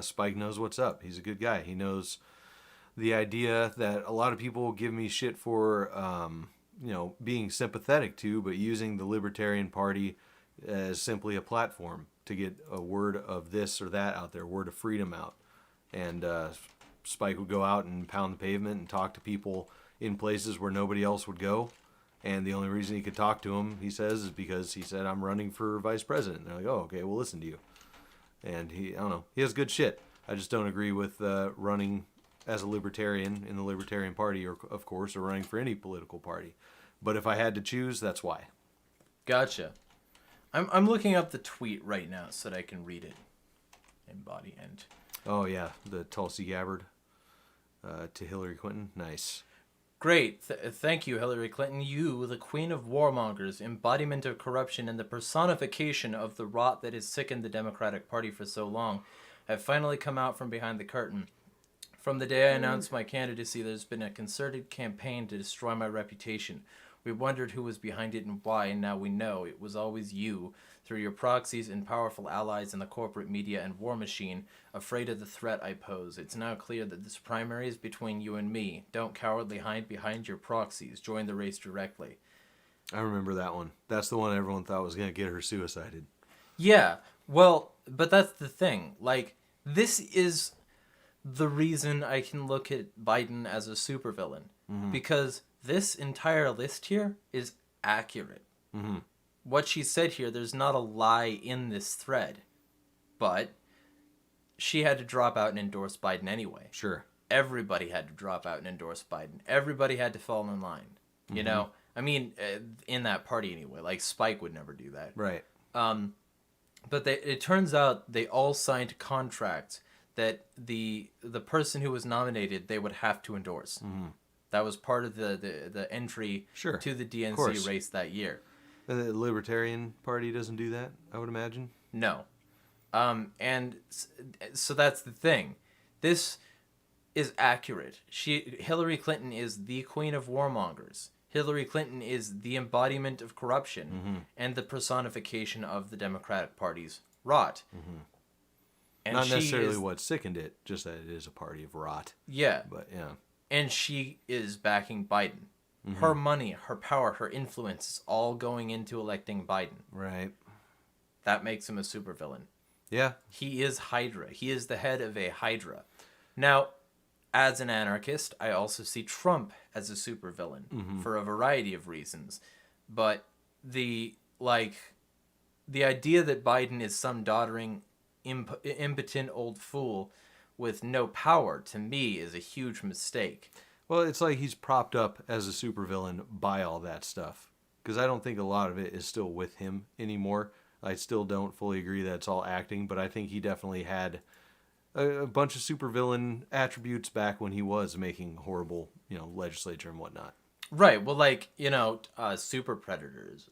Spike knows what's up. He's a good guy. He knows the idea that a lot of people give me shit for, being sympathetic to, but using the Libertarian Party as simply a platform to get a word of this or that out there, word of freedom out. And Spike would go out and pound the pavement and talk to people in places where nobody else would go. And the only reason he could talk to him, he says, is because he said, I'm running for vice president. And they're like, oh, okay, we'll listen to you. And he has good shit. I just don't agree with running as a libertarian in the Libertarian Party, or of course, or running for any political party. But if I had to choose, that's why. Gotcha. I'm looking up the tweet right now so that I can read it. Embodiment. Oh yeah, the Tulsi Gabbard to Hillary Clinton. Nice. Great. Thank you, Hillary Clinton. You, the queen of warmongers, embodiment of corruption, and the personification of the rot that has sickened the Democratic Party for so long, have finally come out from behind the curtain. From the day I announced my candidacy, there's been a concerted campaign to destroy my reputation. We wondered who was behind it and why, and now we know it was always you, through your proxies and powerful allies in the corporate media and war machine, afraid of the threat I pose. It's now clear that this primary is between you and me. Don't cowardly hide behind your proxies. Join the race directly. I remember that one. That's the one everyone thought was going to get her suicided. Yeah, well, but that's the thing. Like, this is the reason I can look at Biden as a supervillain. Mm-hmm. Because this entire list here is accurate. Mm-hmm. What she said here, there's not a lie in this thread. But she had to drop out and endorse Biden anyway. Sure. Everybody had to drop out and endorse Biden. Everybody had to fall in line. Mm-hmm. You know? I mean, in that party anyway. Like, Spike would never do that. Right. But it turns out they all signed contracts that the person who was nominated, they would have to endorse. Mm-hmm. That was part of the entry to the DNC race that year. The Libertarian Party doesn't do that, I would imagine? No. And so that's the thing. This is accurate. Hillary Clinton is the queen of warmongers. Hillary Clinton is the embodiment of corruption and the personification of the Democratic Party's rot. Mm-hmm. And not necessarily what sickened it, just that it is a party of rot. Yeah. But yeah. And she is backing Biden. Mm-hmm. Her money, her power, her influence is all going into electing Biden. Right. That makes him a supervillain. Yeah. He is Hydra. He is the head of a Hydra. Now, as an anarchist, I also see Trump as a supervillain for a variety of reasons. But the idea that Biden is some doddering, impotent old fool with no power, to me, is a huge mistake. Well, it's like he's propped up as a supervillain by all that stuff. Because I don't think a lot of it is still with him anymore. I still don't fully agree that it's all acting, but I think he definitely had a bunch of supervillain attributes back when he was making horrible, legislature and whatnot. Right. Well, super predators.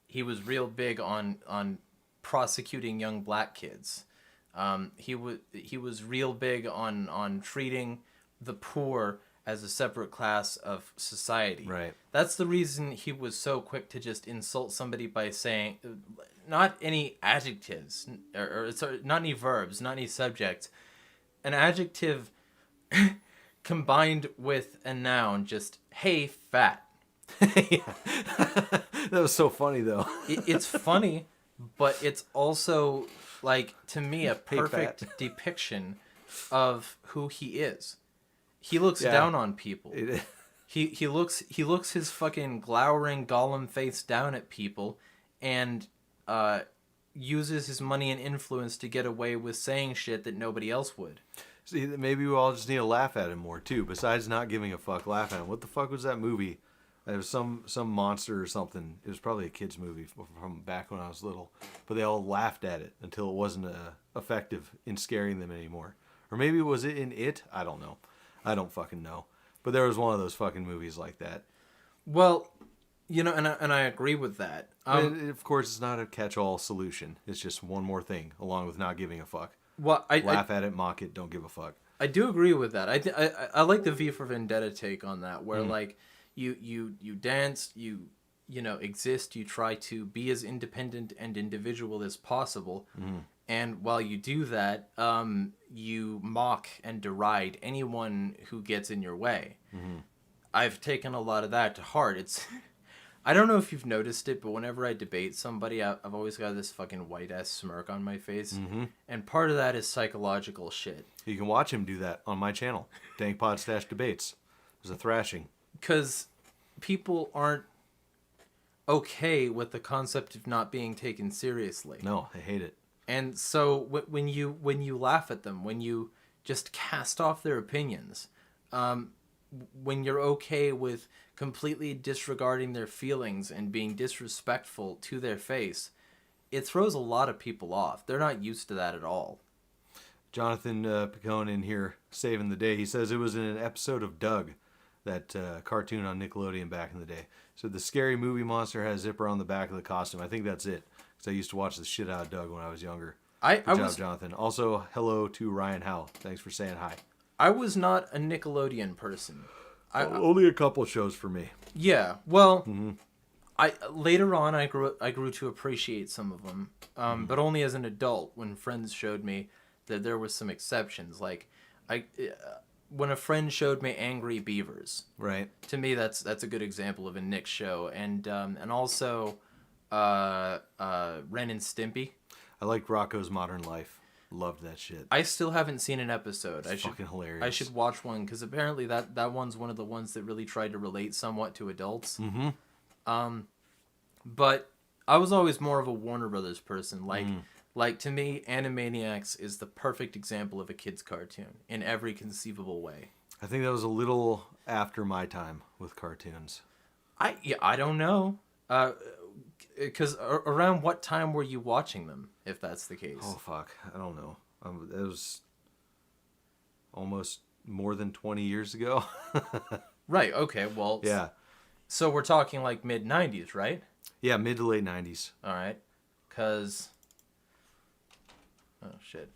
He was real big on prosecuting young black kids. He was real big on treating the poor as a separate class of society. Right. That's the reason he was so quick to just insult somebody by saying, not any adjectives, or not any verbs, not any subjects. An adjective combined with a noun, just, hey, fat. That was so funny, though. It's funny, but it's also, to me, a perfect depiction of who he is. He looks down on people. He looks his fucking glowering golem face down at people, and uses his money and influence to get away with saying shit that nobody else would. See, maybe we all just need to laugh at him more too. Besides not giving a fuck, laugh at him. What the fuck was that movie? It was some monster or something. It was probably a kid's movie from back when I was little. But they all laughed at it until it wasn't effective in scaring them anymore. Or maybe was it in It? I don't know. I don't fucking know. But there was one of those fucking movies like that. Well, and I agree with that. Of course, it's not a catch-all solution. It's just one more thing, along with not giving a fuck. Well, laugh at it, mock it, don't give a fuck. I do agree with that. I like the V for Vendetta take on that, where you dance, you exist, you try to be as independent and individual as possible, and while you do that, you mock and deride anyone who gets in your way. I've taken a lot of that to heart. I don't know if you've noticed it, but whenever I debate somebody, I've always got this fucking white-ass smirk on my face. And part of that is psychological shit. You can watch him do that on my channel, Dank Podstash Debates. There's a thrashing. Because people aren't okay with the concept of not being taken seriously. No, I hate it. And so when you laugh at them, when you just cast off their opinions, when you're okay with completely disregarding their feelings and being disrespectful to their face, it throws a lot of people off. They're not used to that at all. Jonathan Picone in here saving the day. He says it was in an episode of Doug, that cartoon on Nickelodeon back in the day. So the scary movie monster has a zipper on the back of the costume. I think that's it. Because I used to watch the shit out of Doug when I was younger. Good job, Jonathan. Also, hello to Ryan Howell. Thanks for saying hi. I was not a Nickelodeon person. Only a couple shows for me. Yeah, well, later on I grew to appreciate some of them, but only as an adult when friends showed me that there were some exceptions. Like, when a friend showed me Angry Beavers, right? To me, that's a good example of a Nick show, and also Ren and Stimpy. I liked Rocco's Modern Life. Loved that shit. I still haven't seen an episode. It's fucking hilarious. I should watch one because apparently that one's one of the ones that really tried to relate somewhat to adults. Mm-hmm. But I was always more of a Warner Brothers person. Like to me, Animaniacs is the perfect example of a kid's cartoon in every conceivable way. I think that was a little after my time with cartoons. I don't know. Because around what time were you watching them, if that's the case? Oh, fuck. I don't know. It was almost more than 20 years ago. Right, okay, well... Yeah. So we're talking like mid-90s, right? Yeah, mid to late 90s. All right. Because... Oh, shit.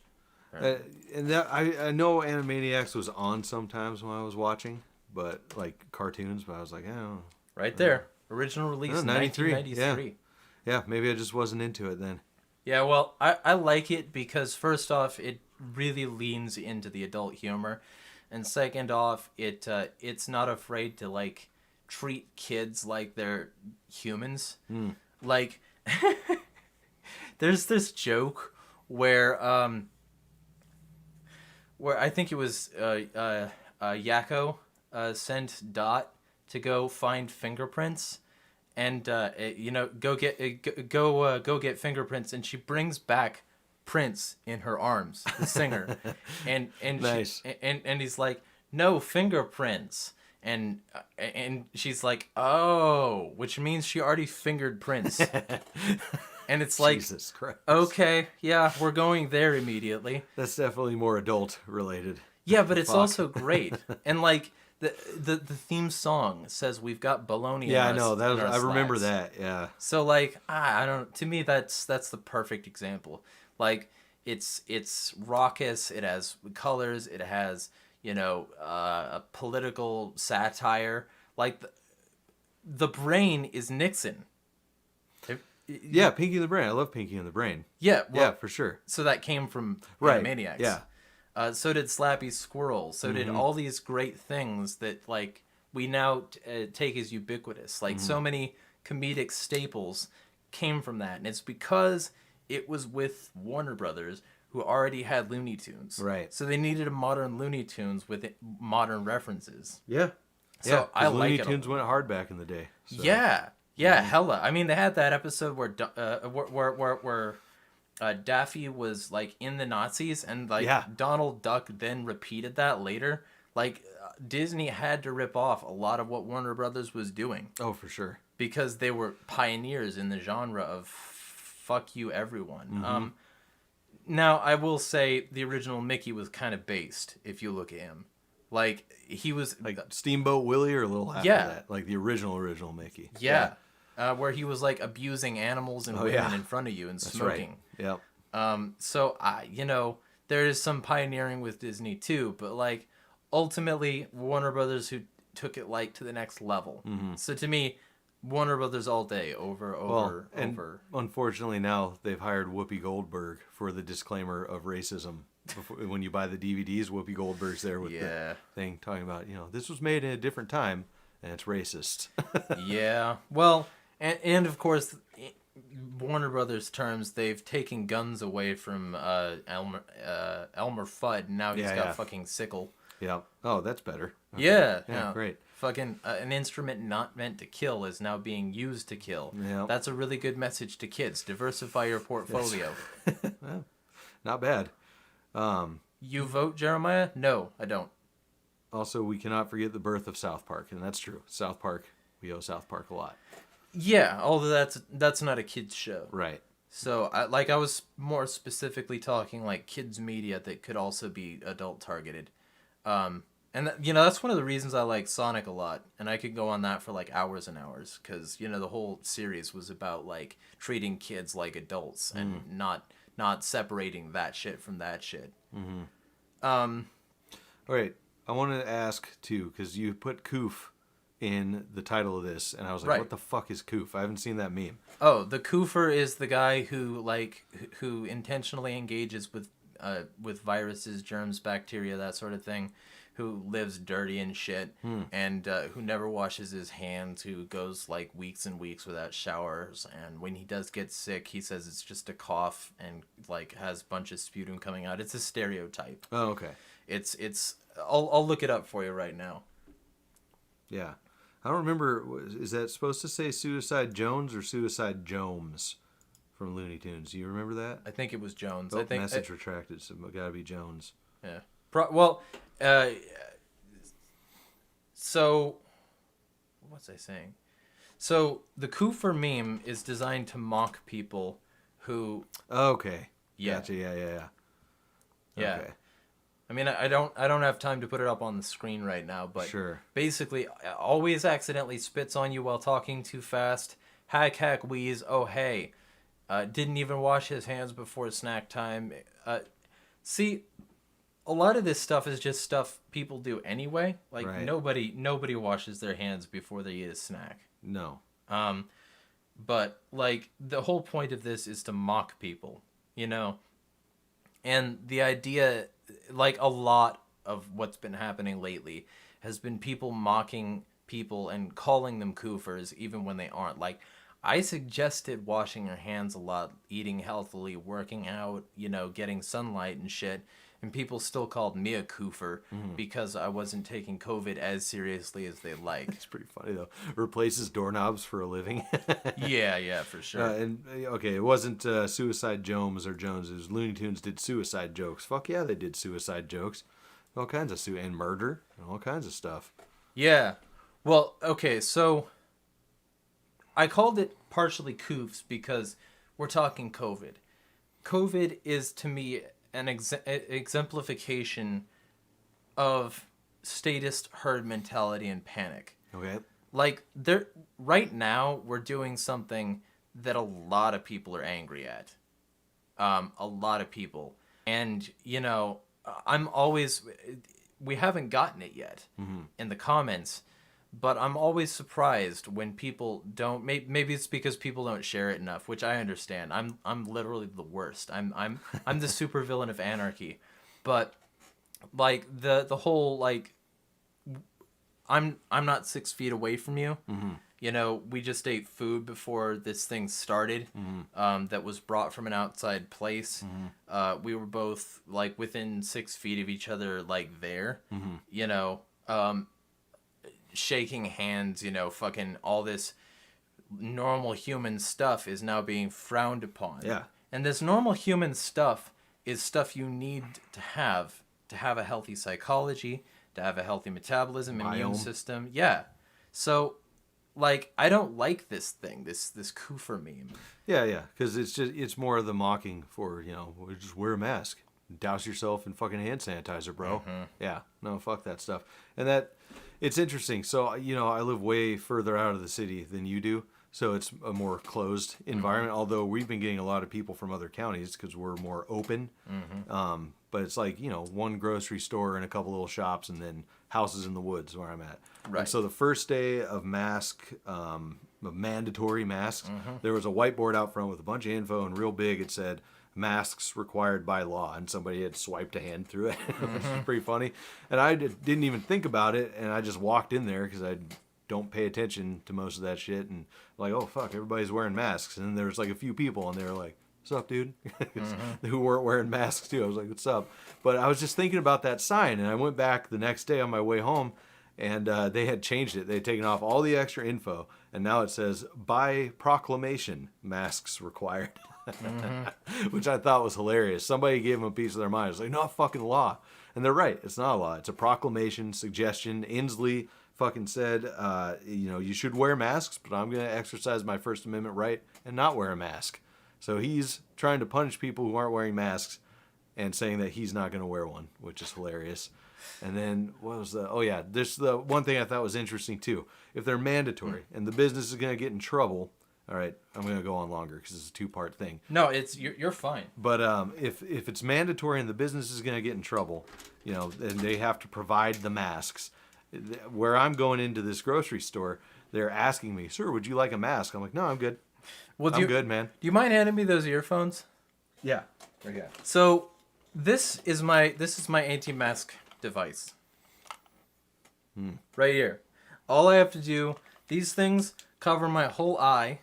Right. And that, I know Animaniacs was on sometimes when I was watching, but like cartoons, but I was like, oh. Right there. Original release in 1993. Yeah, maybe I just wasn't into it then. Yeah, well, I like it because first off, it really leans into the adult humor, and second off, it's not afraid to like treat kids like they're humans. Like, there's this joke where I think it was Yakko sent Dot to go find fingerprints. And go get fingerprints, and she brings back Prince in her arms, the singer, and nice. And he's like, no fingerprints, and she's like, oh, which means she already fingered Prince, and it's like, Jesus Christ. Okay, yeah, we're going there immediately. That's definitely more adult related. Yeah, but it's also great, and like. The theme song says we've got baloney. Yeah, I know that. I remember that. Yeah. So like, I don't. To me, that's the perfect example. Like, it's raucous. It has colors. It has a political satire. Like the brain is Nixon. Yeah, Pinky and the Brain. I love Pinky and the Brain. Yeah. Well, yeah, for sure. So that came from Animaniacs. Yeah. So did Slappy Squirrel. So did all these great things that like we now take as ubiquitous. Like so many comedic staples came from that, and it's because it was with Warner Brothers, who already had Looney Tunes. Right. So they needed a modern Looney Tunes with modern references. Yeah. So I like Looney it. Tunes went hard back in the day. So. Yeah. Yeah. Hella. I mean, they had that episode where Daffy was like in the Nazis, and like Donald Duck then repeated that later. Like Disney had to rip off a lot of what Warner Brothers was doing. Oh, for sure. Because they were pioneers in the genre of fuck you everyone. Now I will say the original Mickey was kind of based if you look at him. Like he was like Steamboat Willie or a little after that. Like the original Mickey. Yeah. Where he was like abusing animals and women in front of you and smoking. Right. Yep. So there is some pioneering with Disney too, but like ultimately Warner Brothers who took it like to the next level. So to me, Warner Brothers all day over. Unfortunately now they've hired Whoopi Goldberg for the disclaimer of racism. When you buy the DVDs, Whoopi Goldberg's there with the thing talking about, this was made in a different time and it's racist. Yeah. Well, and of course, Warner Brothers terms, they've taken guns away from Elmer Fudd. Now he's got fucking sickle. Yeah. Oh, that's better. Okay. Yeah. Great. Fucking an instrument not meant to kill is now being used to kill. Yeah. That's a really good message to kids. Diversify your portfolio. Well, not bad. You vote, Jeremiah? No, I don't. Also, we cannot forget the birth of South Park, and that's true. South Park, we owe South Park a lot. Yeah, although that's not a kid's show. Right. So, I was more specifically talking like kids media that could also be adult targeted. That's one of the reasons I like Sonic a lot, and I could go on that for like hours and hours, because the whole series was about like treating kids like adults and not separating that shit from that shit. Um, All right, I wanted to ask too, because you put coof in the title of this, and I was like, Right. what the fuck is coof? I haven't seen that meme. Oh, the coofer is the guy who intentionally engages with viruses, germs, bacteria, that sort of thing, who lives dirty and shit, and who never washes his hands, who goes like weeks and weeks without showers, and when he does get sick, he says it's just a cough and like has a bunch of sputum coming out. It's a stereotype. Oh, okay. It's I'll look it up for you right now. Yeah. I don't remember, is that supposed to say Suicide Jones or Suicide Jones from Looney Tunes? Do you remember that? I think it was Jones. Oh, I think message retracted, so it gotta be Jones. Yeah. So what was I saying? So the Koofer meme is designed to mock people who. Okay. Yeah. Gotcha. Yeah. Yeah. Okay. I mean, I don't have time to put it up on the screen right now, but Sure. basically, always accidentally spits on you while talking too fast. Hack wheeze. Oh hey, didn't even wash his hands before snack time. See, a lot of this stuff is just stuff people do anyway. Like Right. nobody washes their hands before they eat a snack. No. But like the whole point of this is to mock people, And the idea, like a lot of what's been happening lately, has been people mocking people and calling them koofers even when they aren't. Like, I suggested washing your hands a lot, eating healthily, working out, getting sunlight and shit. And people still called me a koofer because I wasn't taking COVID as seriously as they liked. It's pretty funny, though. Replaces doorknobs for a living. Yeah, for sure. Okay, it wasn't Suicide Jones or Jones. It was Looney Tunes did suicide jokes. Fuck yeah, they did suicide jokes. All kinds of and murder and all kinds of stuff. Yeah. Well, okay, so I called it partially coofs because we're talking COVID. COVID is, to me, an exemplification of statist herd mentality and panic. Okay. Like, right now, we're doing something that a lot of people are angry at. A lot of people. And, we haven't gotten it yet in the comments, but I'm always surprised when people don't. Maybe it's because people don't share it enough, which I understand. I'm literally the worst. I'm the supervillain of anarchy, but like the whole like I'm not 6 feet away from you. We just ate food before this thing started. That was brought from an outside place. We were both like within 6 feet of each other, like there. Shaking hands, fucking all this normal human stuff is now being frowned upon. Yeah. And this normal human stuff is stuff you need to have a healthy psychology, to have a healthy metabolism, immune Biome. system. Yeah. So, like, I don't like this thing, this koofer meme. Yeah, because it's more of the mocking for, just wear a mask. Douse yourself in fucking hand sanitizer, bro. Yeah, no, fuck that stuff. And it's interesting. So, I live way further out of the city than you do. So it's a more closed environment, although we've been getting a lot of people from other counties because we're more open. But it's like, one grocery store and a couple little shops and then houses in the woods where I'm at. Right. And so the first day of mandatory masks, there was a whiteboard out front with a bunch of info and real big it said, masks required by law, and somebody had swiped a hand through it, which is pretty funny. And I didn't even think about it, and I just walked in there because I don't pay attention to most of that shit, and like, oh fuck, everybody's wearing masks. And then there was like a few people, and they were like, what's up, dude? Who weren't wearing masks too. I was like, what's up? But I was just thinking about that sign, and I went back the next day on my way home, and they had changed it. They had taken off all the extra info, and now it says, by proclamation, masks required. Which I thought was hilarious. Somebody gave them a piece of their mind. It's like, not fucking law. And they're right. It's not a law. It's a proclamation, suggestion. Inslee fucking said, you should wear masks, but I'm going to exercise my First Amendment right and not wear a mask. So he's trying to punish people who aren't wearing masks and saying that he's not going to wear one, which is hilarious. And then what was the? Oh yeah, this the one thing I thought was interesting too. If they're mandatory and the business is going to get in trouble, all right, I'm going to go on longer because it's a 2-part thing. No, you're fine. But if it's mandatory and the business is going to get in trouble, and they have to provide the masks. Where I'm going into this grocery store, they're asking me, "Sir, would you like a mask?" I'm like, "No, I'm good. Well, I'm good, man." Do you mind handing me those earphones? Yeah. Right here. So this is my anti-mask device. Right here. All I have to do, these things cover my whole eye,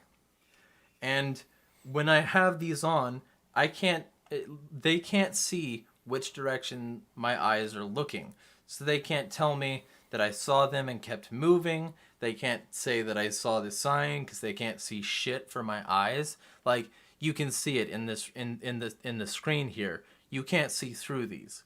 and when I have these on, they can't see which direction my eyes are looking. So they can't tell me that I saw them and kept moving. They can't say that I saw the sign because they can't see shit for my eyes. Like, you can see it in the screen here. You can't see through these.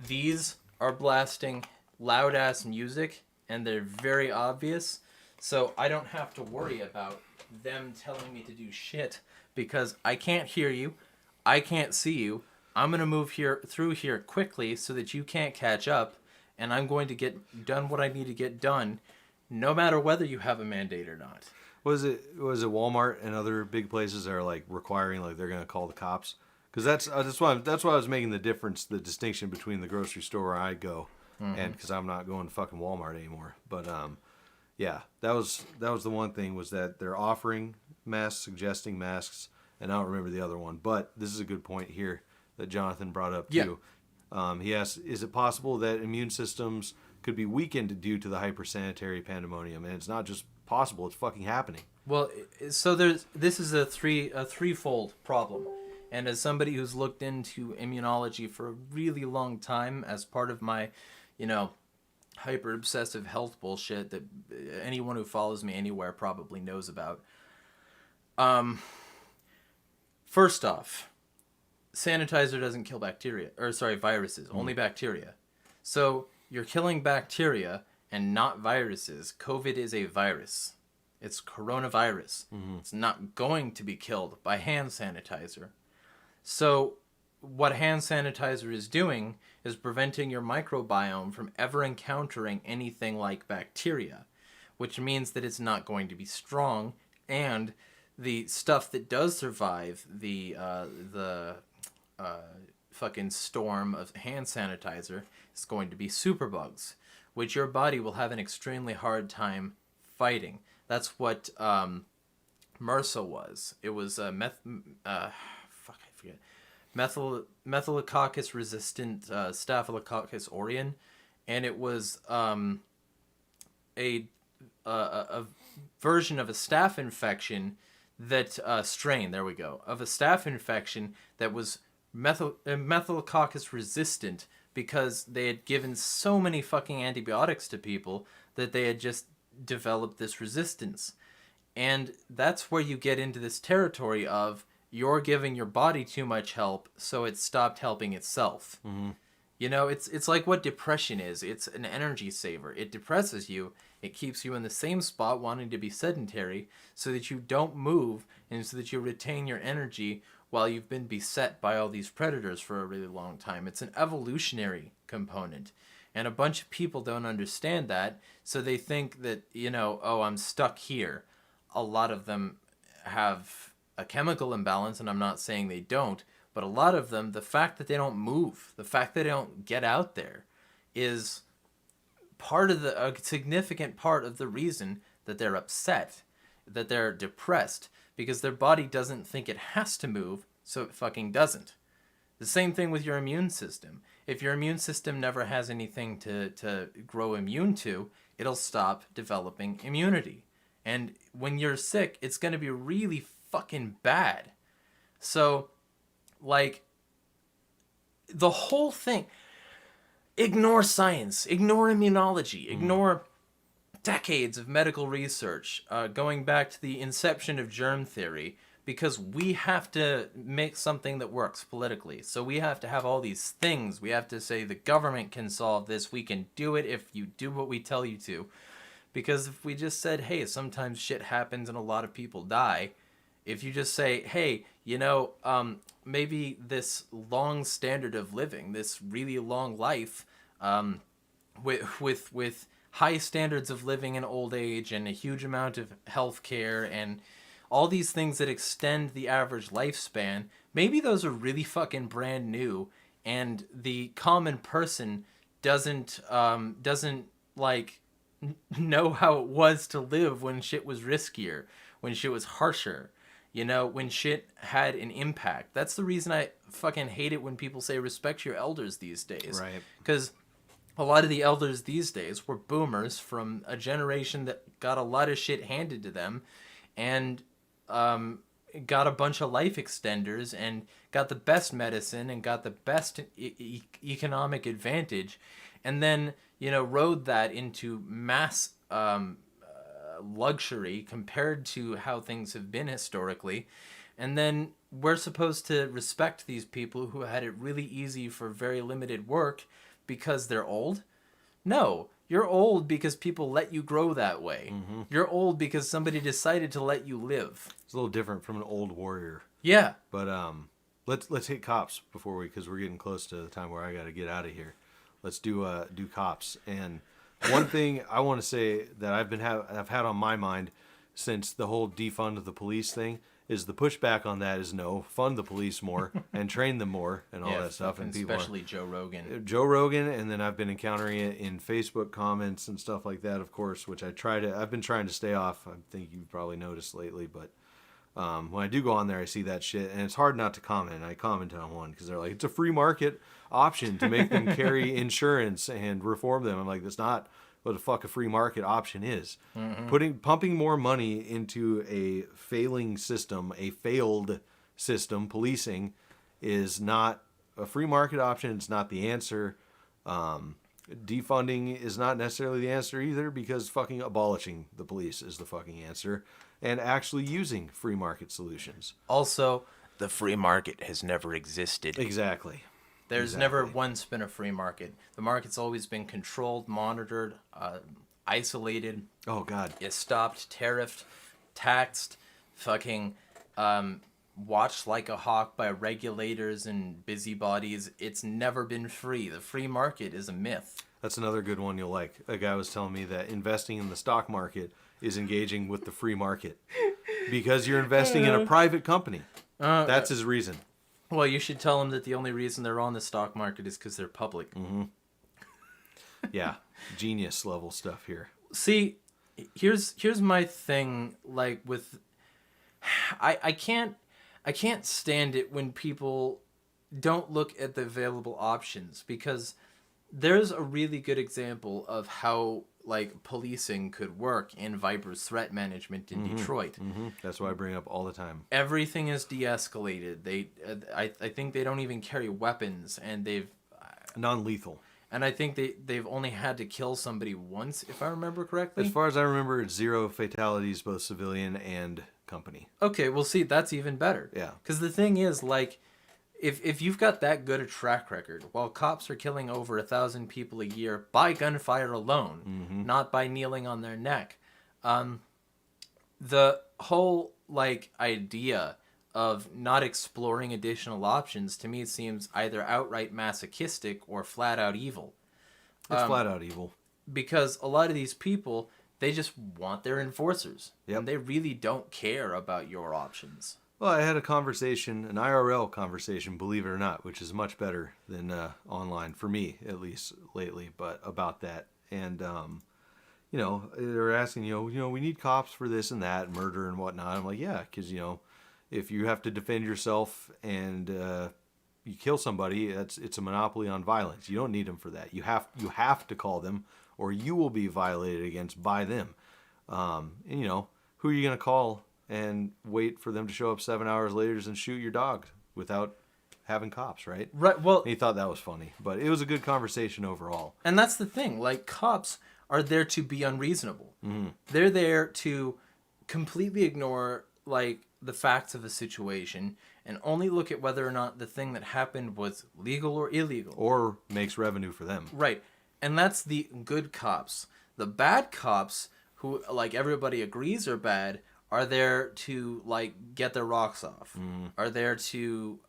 These are blasting loud ass music, and they're very obvious. So I don't have to worry about them telling me to do shit because I can't hear you, I can't see you. I'm gonna move through here quickly so that you can't catch up, and I'm going to get done what I need to get done, no matter whether you have a mandate or not. Was it Walmart and other big places that are like requiring like they're gonna call the cops? Because that's why I was making the distinction between the grocery store where I go, and because I'm not going to fucking Walmart anymore. But yeah, that was the one thing, was that they're offering masks, suggesting masks, and I don't remember the other one. But this is a good point here that Jonathan brought up too. Yeah. He asked, is it possible that immune systems could be weakened due to the hypersanitary pandemonium? And it's not just possible, it's fucking happening. Well, so this is a threefold problem. And as somebody who's looked into immunology for a really long time as part of my, hyper obsessive health bullshit that anyone who follows me anywhere probably knows about. First off, sanitizer doesn't kill viruses, only bacteria. So you're killing bacteria and not viruses. COVID is a virus. It's coronavirus. It's not going to be killed by hand sanitizer. So what hand sanitizer is doing is preventing your microbiome from ever encountering anything like bacteria, which means that it's not going to be strong, and the stuff that does survive the fucking storm of hand sanitizer is going to be superbugs, which your body will have an extremely hard time fighting. That's what MRSA was. It was Methylococcus resistant Staphylococcus aureus, and it was a version of a staph infection that strain. There we go, of a staph infection that was Methylococcus resistant because they had given so many fucking antibiotics to people that they had just developed this resistance. And that's where you get into this territory of you're giving your body too much help, so it stopped helping itself. It's like what depression is. It's an energy saver. It depresses you. It keeps you in the same spot wanting to be sedentary so that you don't move and so that you retain your energy while you've been beset by all these predators for a really long time. It's an evolutionary component. And a bunch of people don't understand that, so they think that, I'm stuck here. A lot of them have a chemical imbalance, and I'm not saying they don't, but a lot of them, the fact that they don't move, the fact that they don't get out there is a significant part of the reason that they're upset, that they're depressed, because their body doesn't think it has to move, so it fucking doesn't. The same thing with your immune system. If your immune system never has anything to grow immune to, it'll stop developing immunity. And when you're sick, it's going to be really fucking bad. So, the whole thing, ignore science, ignore immunology, ignore decades of medical research, going back to the inception of germ theory, because we have to make something that works politically. So we have to have all these things. We have to say the government can solve this. We can do it if you do what we tell you to. Because if we just said, hey, sometimes shit happens and a lot of people die, If you just say, hey, maybe this long standard of living, this really long life, with high standards of living in old age and a huge amount of health care and all these things that extend the average lifespan, maybe those are really fucking brand new, and the common person doesn't like know how it was to live when shit was riskier, when shit was harsher, when shit had an impact. That's the reason I fucking hate it when people say respect your elders these days. Right. Because a lot of the elders these days were boomers from a generation that got a lot of shit handed to them, and got a bunch of life extenders and got the best medicine and got the best economic advantage, and then rode that into mass luxury compared to how things have been historically. And then we're supposed to respect these people who had it really easy for very limited work because they're old? No, you're old because people let you grow that way. Mm-hmm. You're old because somebody decided to let you live. It's a little different from an old warrior. Yeah. But let's hit cops because we're getting close to the time where I got to get out of here. Let's do cops. And one thing I want to say that I've had on my mind since the whole defund the police thing is the pushback on that is no, fund the police more and train them more and all that stuff. And people especially Joe Rogan. And then I've been encountering it in Facebook comments and stuff like that, of course, which I've been trying to stay off. I think you've probably noticed lately, but when I do go on there, I see that shit, and it's hard not to comment. I commented on one because they're like, it's a free market option to make them carry insurance and reform them. I'm like, that's not what the fuck a free market option is. Mm-hmm. Pumping more money into a failing system, a failed system, policing, is not a free market option. It's not the answer. Defunding is not necessarily the answer either, because fucking abolishing the police is the fucking answer, and actually using free market solutions. Also, the free market has never existed. Exactly. There's never once been a free market. The market's always been controlled, monitored, isolated. Oh, God. It's stopped, tariffed, taxed, fucking watched like a hawk by regulators and busybodies. It's never been free. The free market is a myth. That's another good one you'll like. A guy was telling me that investing in the stock market is engaging with the free market because you're investing in a private company. That's his reason. Well, you should tell them that the only reason they're on the stock market is because they're public. Mm-hmm. Yeah, genius level stuff here. See, here's my thing. Like with, I can't stand it when people don't look at the available options, because there's a really good example of how like policing could work in Viper's threat management in Detroit. Mm-hmm. That's what I bring up all the time. Everything is de-escalated. I think they don't even carry weapons, and they've non-lethal. And I think they've only had to kill somebody once, if I remember correctly. As far as I remember, it's 0 fatalities, both civilian and company. Okay, well, see, that's even better. Yeah. Because the thing is, like, if you've got that good a track record, while cops are killing over 1,000 people a year by gunfire alone, not by kneeling on their neck, the whole, like, idea of not exploring additional options, to me, seems either outright masochistic or flat out evil. It's flat out evil. Because a lot of these people, they just want their enforcers. Yep. And they really don't care about your options. Well, I had a conversation, an IRL conversation, believe it or not, which is much better than online, for me, at least, lately, but about that. And, they were asking, we need cops for this and that, murder and whatnot. I'm like, yeah, because, if you have to defend yourself and you kill somebody, it's a monopoly on violence. You don't need them for that. You have to call them, or you will be violated against by them. Who are you going to call and wait for them to show up 7 hours later and shoot your dog without having cops, right? Right. Well, and he thought that was funny, but it was a good conversation overall. And that's the thing. Like, cops are there to be unreasonable. Mm-hmm. They're there to completely ignore, like, the facts of a situation and only look at whether or not the thing that happened was legal or illegal. Or makes revenue for them. Right. And that's the good cops. The bad cops, who, like, everybody agrees are bad, are there to like get their rocks off, are there to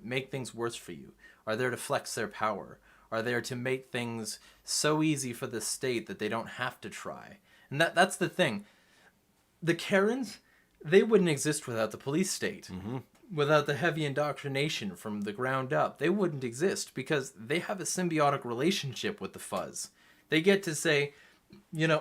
make things worse for you, are there to flex their power, are there to make things so easy for the state that they don't have to try. And that's the thing. The Karens, they wouldn't exist without the police state. Without the heavy indoctrination from the ground up. They wouldn't exist because they have a symbiotic relationship with the fuzz. They get to say,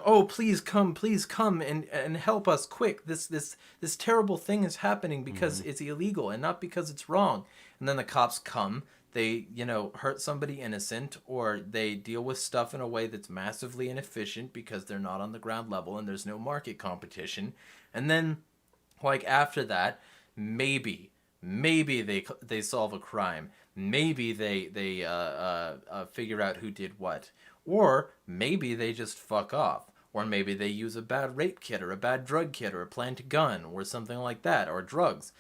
oh, please come and help us quick. This terrible thing is happening because it's illegal and not because it's wrong. And then the cops come, they, hurt somebody innocent, or they deal with stuff in a way that's massively inefficient because they're not on the ground level and there's no market competition. And then, like, after that, maybe they solve a crime. Maybe they figure out who did what. Or maybe they just fuck off. Or maybe they use a bad rape kit or a bad drug kit or a plant gun or something like that, or drugs.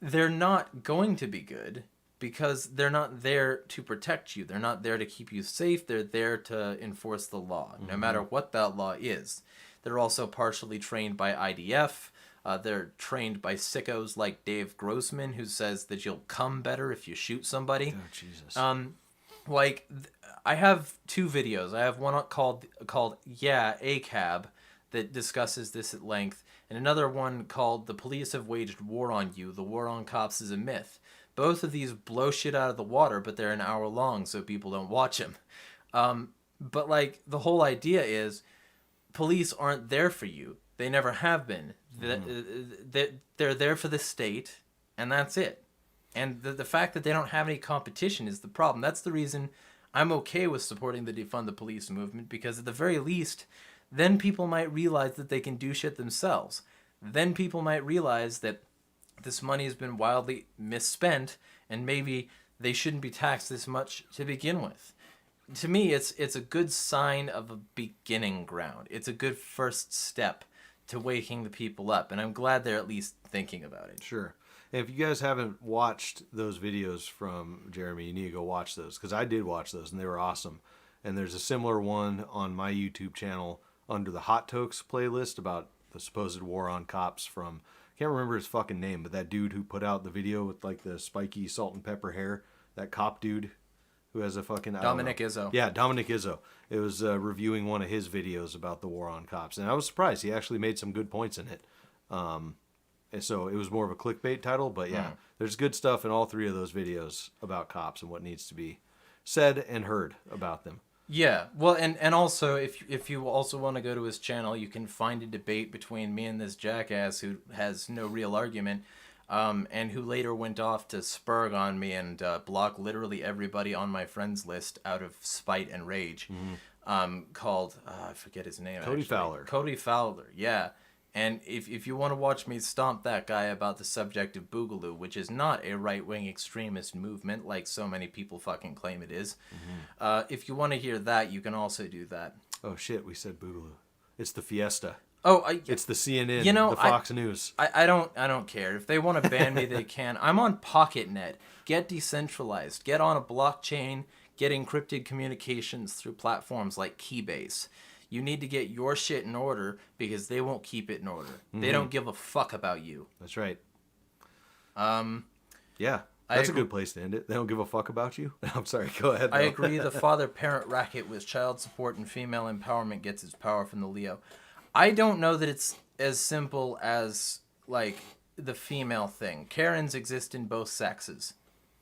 They're not going to be good because they're not there to protect you. They're not there to keep you safe. They're there to enforce the law, no matter what that law is. They're also partially trained by IDF. They're trained by sickos like Dave Grossman, who says that you'll come better if you shoot somebody. Oh, Jesus. I have 2 videos. I have one called Yeah, ACAB, that discusses this at length, and another one called The Police Have Waged War on You. The War on Cops is a Myth. Both of these blow shit out of the water, but they're an hour long, so people don't watch them. But like, the whole idea is police aren't there for you. They never have been. They're there for the state, and that's it. And the fact that they don't have any competition is the problem. That's the reason I'm okay with supporting the Defund the Police movement, because at the very least, then people might realize that they can do shit themselves. Then people might realize that this money has been wildly misspent, and maybe they shouldn't be taxed this much to begin with. To me, it's a good sign of a beginning ground. It's a good first step to waking the people up, and I'm glad they're at least thinking about it. Sure. And if you guys haven't watched those videos from Jeremy, you need to go watch those, because I did watch those, and they were awesome. And there's a similar one on my YouTube channel under the Hot Tokes playlist about the supposed war on cops from, I can't remember his fucking name, but that dude who put out the video with like the spiky salt and pepper hair, that cop dude who has a fucking... Dominic Izzo. Yeah, Dominic Izzo. It was reviewing one of his videos about the war on cops. And I was surprised. He actually made some good points in it. And so it was more of a clickbait title. But yeah, there's good stuff in all 3 of those videos about cops and what needs to be said and heard about them. Yeah, well, and also, if you also want to go to his channel, you can find a debate between me and this jackass who has no real argument. And who later went off to Spurg on me and block literally everybody on my friends list out of spite and rage. Called, I forget his name. Cody Fowler. Cody Fowler, yeah. And if you want to watch me stomp that guy about the subject of Boogaloo, which is not a right-wing extremist movement like so many people fucking claim it is, if you want to hear that, you can also do that. Oh shit, we said Boogaloo. It's the Fiesta. Oh, it's the CNN, the Fox News. I don't care. If they want to ban me, they can. I'm on PocketNet. Get decentralized. Get on a blockchain. Get encrypted communications through platforms like Keybase. You need to get your shit in order because they won't keep it in order. They don't give a fuck about you. That's right. Yeah, that's a good place to end it. They don't give a fuck about you? I'm sorry, go ahead. I agree. The father-parent racket with child support and female empowerment gets its power from the Leo. I don't know that it's as simple as, like, the female thing. Karens exist in both sexes.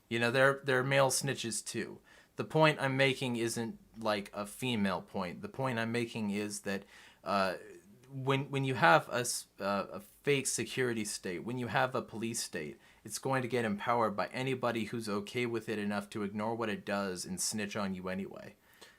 They're male snitches, too. The point I'm making isn't, like, a female point. The point I'm making is that when you have a fake security state, when you have a police state, it's going to get empowered by anybody who's okay with it enough to ignore what it does and snitch on you anyway.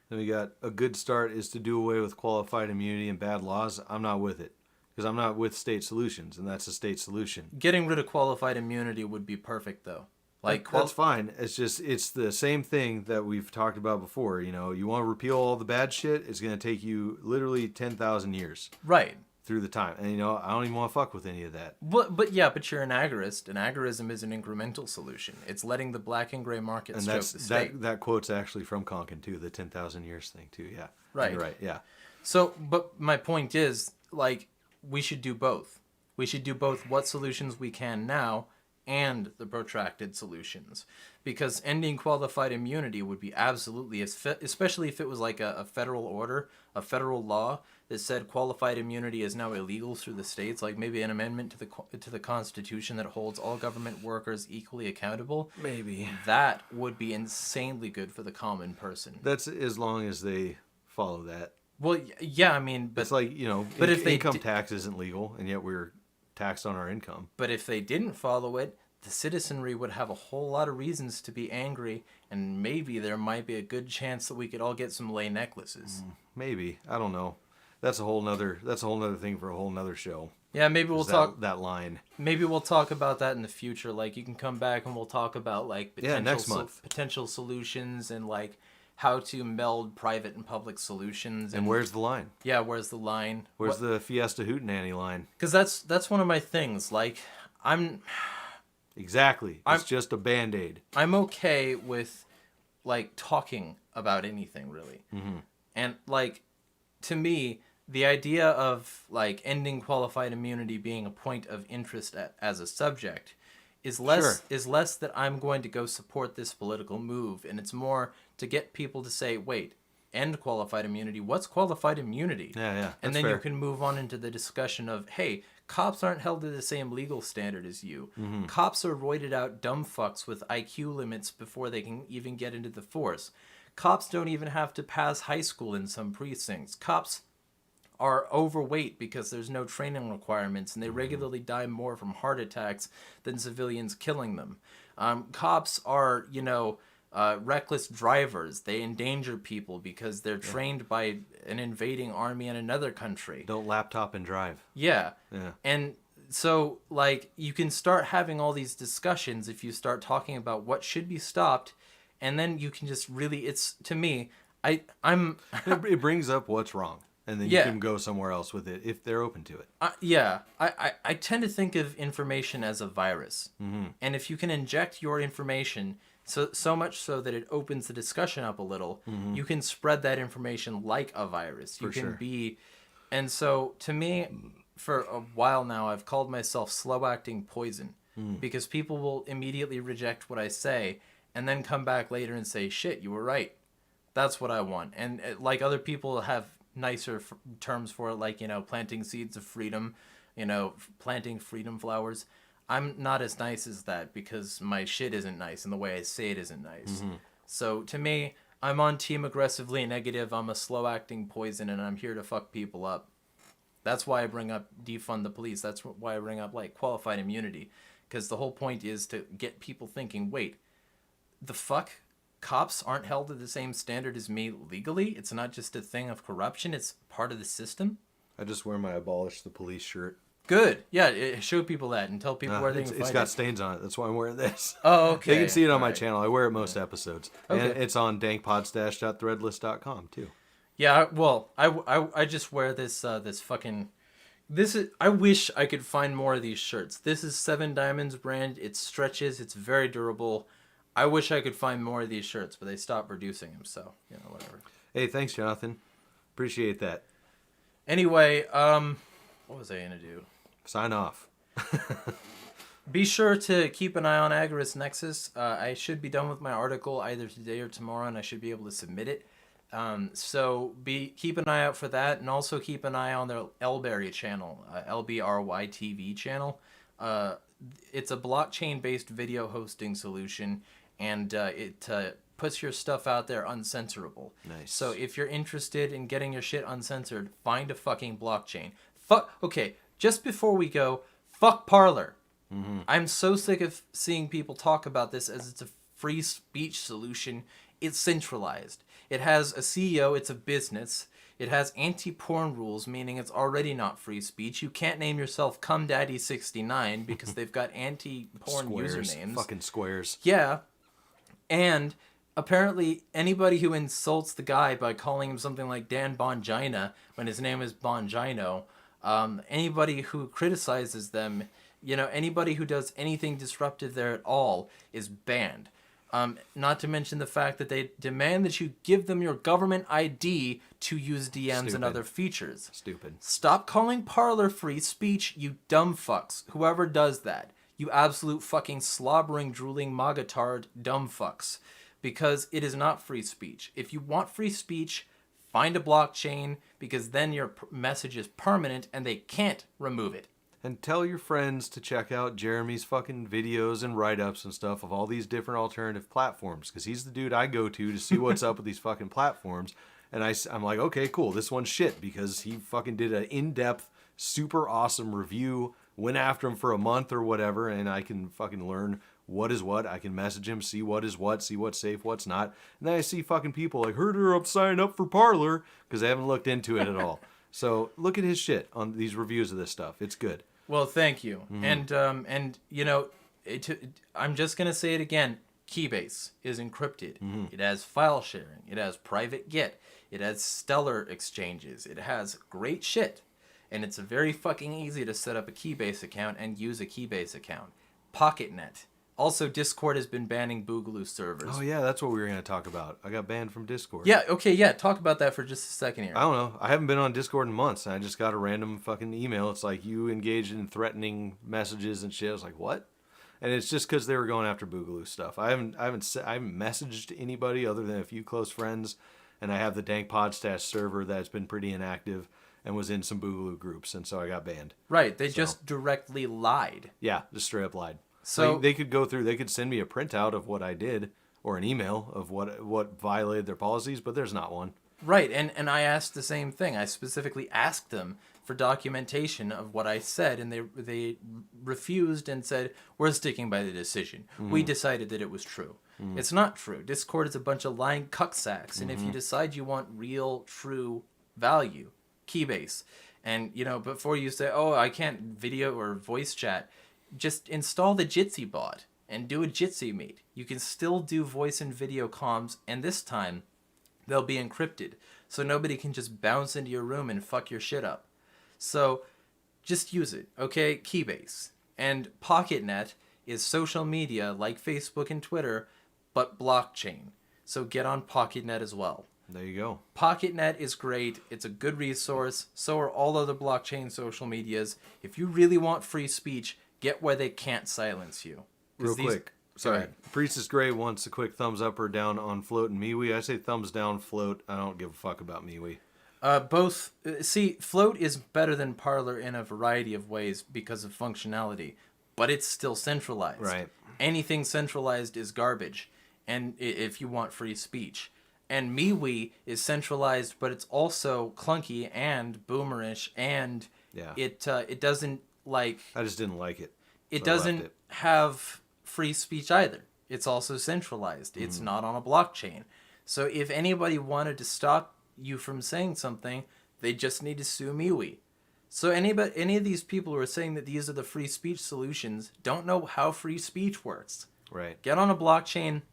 Then we got a good start is to do away with qualified immunity and bad laws. I'm not with it because I'm not with state solutions, and that's a state solution. Getting rid of qualified immunity would be perfect, though. That's fine. It's the same thing that we've talked about before. You want to repeal all the bad shit. It's going to take you literally 10,000 years. Right. Through the time. And, I don't even want to fuck with any of that. But you're an agorist, and agorism is an incremental solution. It's letting the black and gray market stroke the state. That quote's actually from Konkin, too, the 10,000 years thing, too, yeah. Right. You're right, yeah. So, but my point is, like, we should do both. We should do both what solutions we can now and the protracted solutions. Because ending qualified immunity would be absolutely, especially if it was like a federal order, a federal law that said qualified immunity is now illegal through the states, like maybe an amendment to the Constitution that holds all government workers equally accountable. Maybe. That would be insanely good for the common person. That's as long as they follow that. Well, yeah, I mean, but it's like, you know, but if income tax isn't legal, and yet we're taxed on our income. But if they didn't follow it, the citizenry would have a whole lot of reasons to be angry, and maybe there might be a good chance that we could all get some lay necklaces. Maybe. I don't know. That's a whole nother thing for a whole nother show. Yeah, maybe we'll talk that line. Maybe we'll talk about that in the future. Like, you can come back and we'll talk about like next month. Potential solutions and like how to meld private and public solutions. And where's the line? Yeah, where's the line? Where's the Fiesta Hootenanny line? Because that's one of my things. Like, Exactly. It's just a Band-Aid. I'm okay with like talking about anything really. Mm-hmm. And like, to me, the idea of like ending qualified immunity being a point of interest as a subject is less that I'm going to go support this political move, and it's more to get people to say, wait, end qualified immunity. What's qualified immunity? Yeah. And then fair. you can move on into the discussion of, hey, cops aren't held to the same legal standard as you. Mm-hmm. Cops are roided out dumb fucks with IQ limits before they can even get into the force. Cops don't even have to pass high school in some precincts. Cops are overweight because there's no training requirements, and they regularly die more from heart attacks than civilians killing them. Cops are, reckless drivers. They endanger people because they're trained by an invading army in another country. Don't laptop and drive. Yeah. And so, like, you can start having all these discussions if you start talking about what should be stopped, and then you can just really, it's, to me, I'm... It brings up what's wrong. And then you can go somewhere else with it if they're open to it. I tend to think of information as a virus. Mm-hmm. And if you can inject your information so much so that it opens the discussion up a little, mm-hmm. you can spread that information like a virus. You can be... And so, to me, for a while now, I've called myself slow-acting poison. Because people will immediately reject what I say and then come back later and say, shit, you were right. That's what I want. And like other people have nicer terms for it, like, planting seeds of freedom, planting freedom flowers. I'm not as nice as that because my shit isn't nice and the way I say it isn't nice. Mm-hmm. So to me, I'm on team aggressively negative. I'm a slow acting poison and I'm here to fuck people up. That's why I bring up defund the police. That's why I bring up like qualified immunity, because the whole point is to get people thinking, wait, the fuck? Cops aren't held to the same standard as me legally? It's not just a thing of corruption, it's part of the system? I just wear my Abolish the Police shirt. Good. Yeah, show people that and tell people where they can find it. It's got stains on it. That's why I'm wearing this. Oh, okay. They can see it on my channel. I wear it most episodes. Okay. And it's on dankpodstash.threadless.com too. Yeah, well, I just wear this fucking... I wish I could find more of these shirts. This is 7 Diamonds brand. It stretches. It's very durable. I wish I could find more of these shirts, but they stopped producing them, so, whatever. Hey, thanks, Jonathan. Appreciate that. Anyway, what was I going to do? Sign off. Be sure to keep an eye on Agorist Nexus. I should be done with my article either today or tomorrow, and I should be able to submit it. So keep an eye out for that, and also keep an eye on their Elberry channel, LBRY TV channel. It's a blockchain-based video hosting solution, and it puts your stuff out there uncensorable. Nice. So if you're interested in getting your shit uncensored, find a fucking blockchain. Okay, just before we go, fuck Parler. Mm-hmm. I'm so sick of seeing people talk about this as it's a free speech solution. It's centralized. It has a CEO, it's a business. It has anti-porn rules, meaning it's already not free speech. You can't name yourself CumDaddy69 because they've got anti-porn usernames. Fucking squares. Yeah. And apparently anybody who insults the guy by calling him something like Dan Bongina when his name is Bongino, anybody who criticizes them, anybody who does anything disruptive there at all is banned. Not to mention the fact that they demand that you give them your government ID to use DMs and Stupid. other features. Stupid. Stop calling Parler free speech, you dumb fucks. Whoever does that. You absolute fucking slobbering, drooling, magatard dumb fucks. Because it is not free speech. If you want free speech, find a blockchain, because then your message is permanent and they can't remove it. And tell your friends to check out Jeremy's fucking videos and write-ups and stuff of all these different alternative platforms, because he's the dude I go to see what's up with these fucking platforms. And I'm like, okay, cool, this one's shit, because he fucking did an in-depth, super awesome review, went after him for a month or whatever, and I can fucking learn what is what. I can message him, see what is what, see what's safe, what's not. And then I see fucking people like, heard her up, sign up for Parler, because they haven't looked into it at all. So look at his shit on these reviews of this stuff. It's good. Well, thank you. And you know, I'm just going to say it again. Keybase is encrypted. It has file sharing. It has private Git. It has stellar exchanges. It has great shit. And it's very fucking easy to set up a Keybase account and use a Keybase account. PocketNet. Also, Discord has been banning Boogaloo servers. Oh, yeah, that's what we were going to talk about. I got banned from Discord. Yeah, okay, yeah. Talk about that for just a second here. I don't know. I haven't been on Discord in months. I just got a random fucking email. It's like, you engaged in threatening messages and shit. I was like, what? And it's just because they were going after Boogaloo stuff. I haven't messaged anybody other than a few close friends, and I have the Dank Podstash server that's been pretty inactive and was in some Boogaloo groups, and so I got banned. Right, they just directly lied. Yeah, just straight up lied. So they could go through, they could send me a printout of what I did or an email of what violated their policies, but there's not one. Right, and I asked the same thing. I specifically asked them for documentation of what I said, and they refused and said, we're sticking by the decision. We decided that it was true. It's not true. Discord is a bunch of lying cucksacks, and if you decide you want real, true value, Keybase. And, you know, before you say, oh, I can't video or voice chat, just install the Jitsi bot and do a Jitsi meet. You can still do voice and video comms, and this time they'll be encrypted, so nobody can just bounce into your room and fuck your shit up. So just use it, okay? Keybase. And PocketNet is social media like Facebook and Twitter, but blockchain. So get on PocketNet as well. There you go. PocketNet is great. It's a good resource. So are all other blockchain social medias. If you really want free speech, get where they can't silence you. Real quick. Sorry. Priestess Gray wants a quick thumbs up or down on Float and MeWe. I say thumbs down, Float. I don't give a fuck about MeWe. Both. See, Float is better than Parler in a variety of ways because of functionality, but it's still centralized. Right. Anything centralized is garbage, and if you want free speech. And MeWe is centralized, but it's also clunky and boomerish, and it doesn't like... I just didn't like it. It doesn't have free speech either. It's also centralized. It's not on a blockchain. So if anybody wanted to stop you from saying something, they just need to sue MeWe. So any of these people who are saying that these are the free speech solutions don't know how free speech works. Right. Get on a blockchain,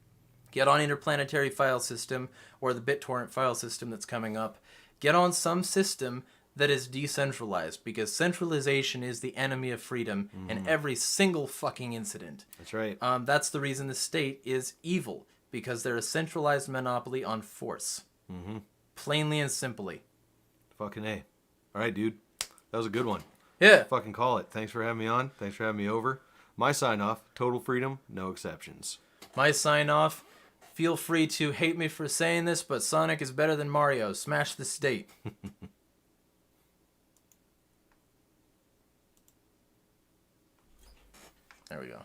get on Interplanetary File System or the BitTorrent file system that's coming up. Get on some system that is decentralized, because centralization is the enemy of freedom in every single fucking incident. That's right. That's the reason the state is evil, because they're a centralized monopoly on force. Plainly and simply. Fucking A. All right, dude. That was a good one. Yeah. Fucking call it. Thanks for having me on. Thanks for having me over. My sign off, total freedom, no exceptions. My sign off, feel free to hate me for saying this, but Sonic is better than Mario. Smash the state. There we go.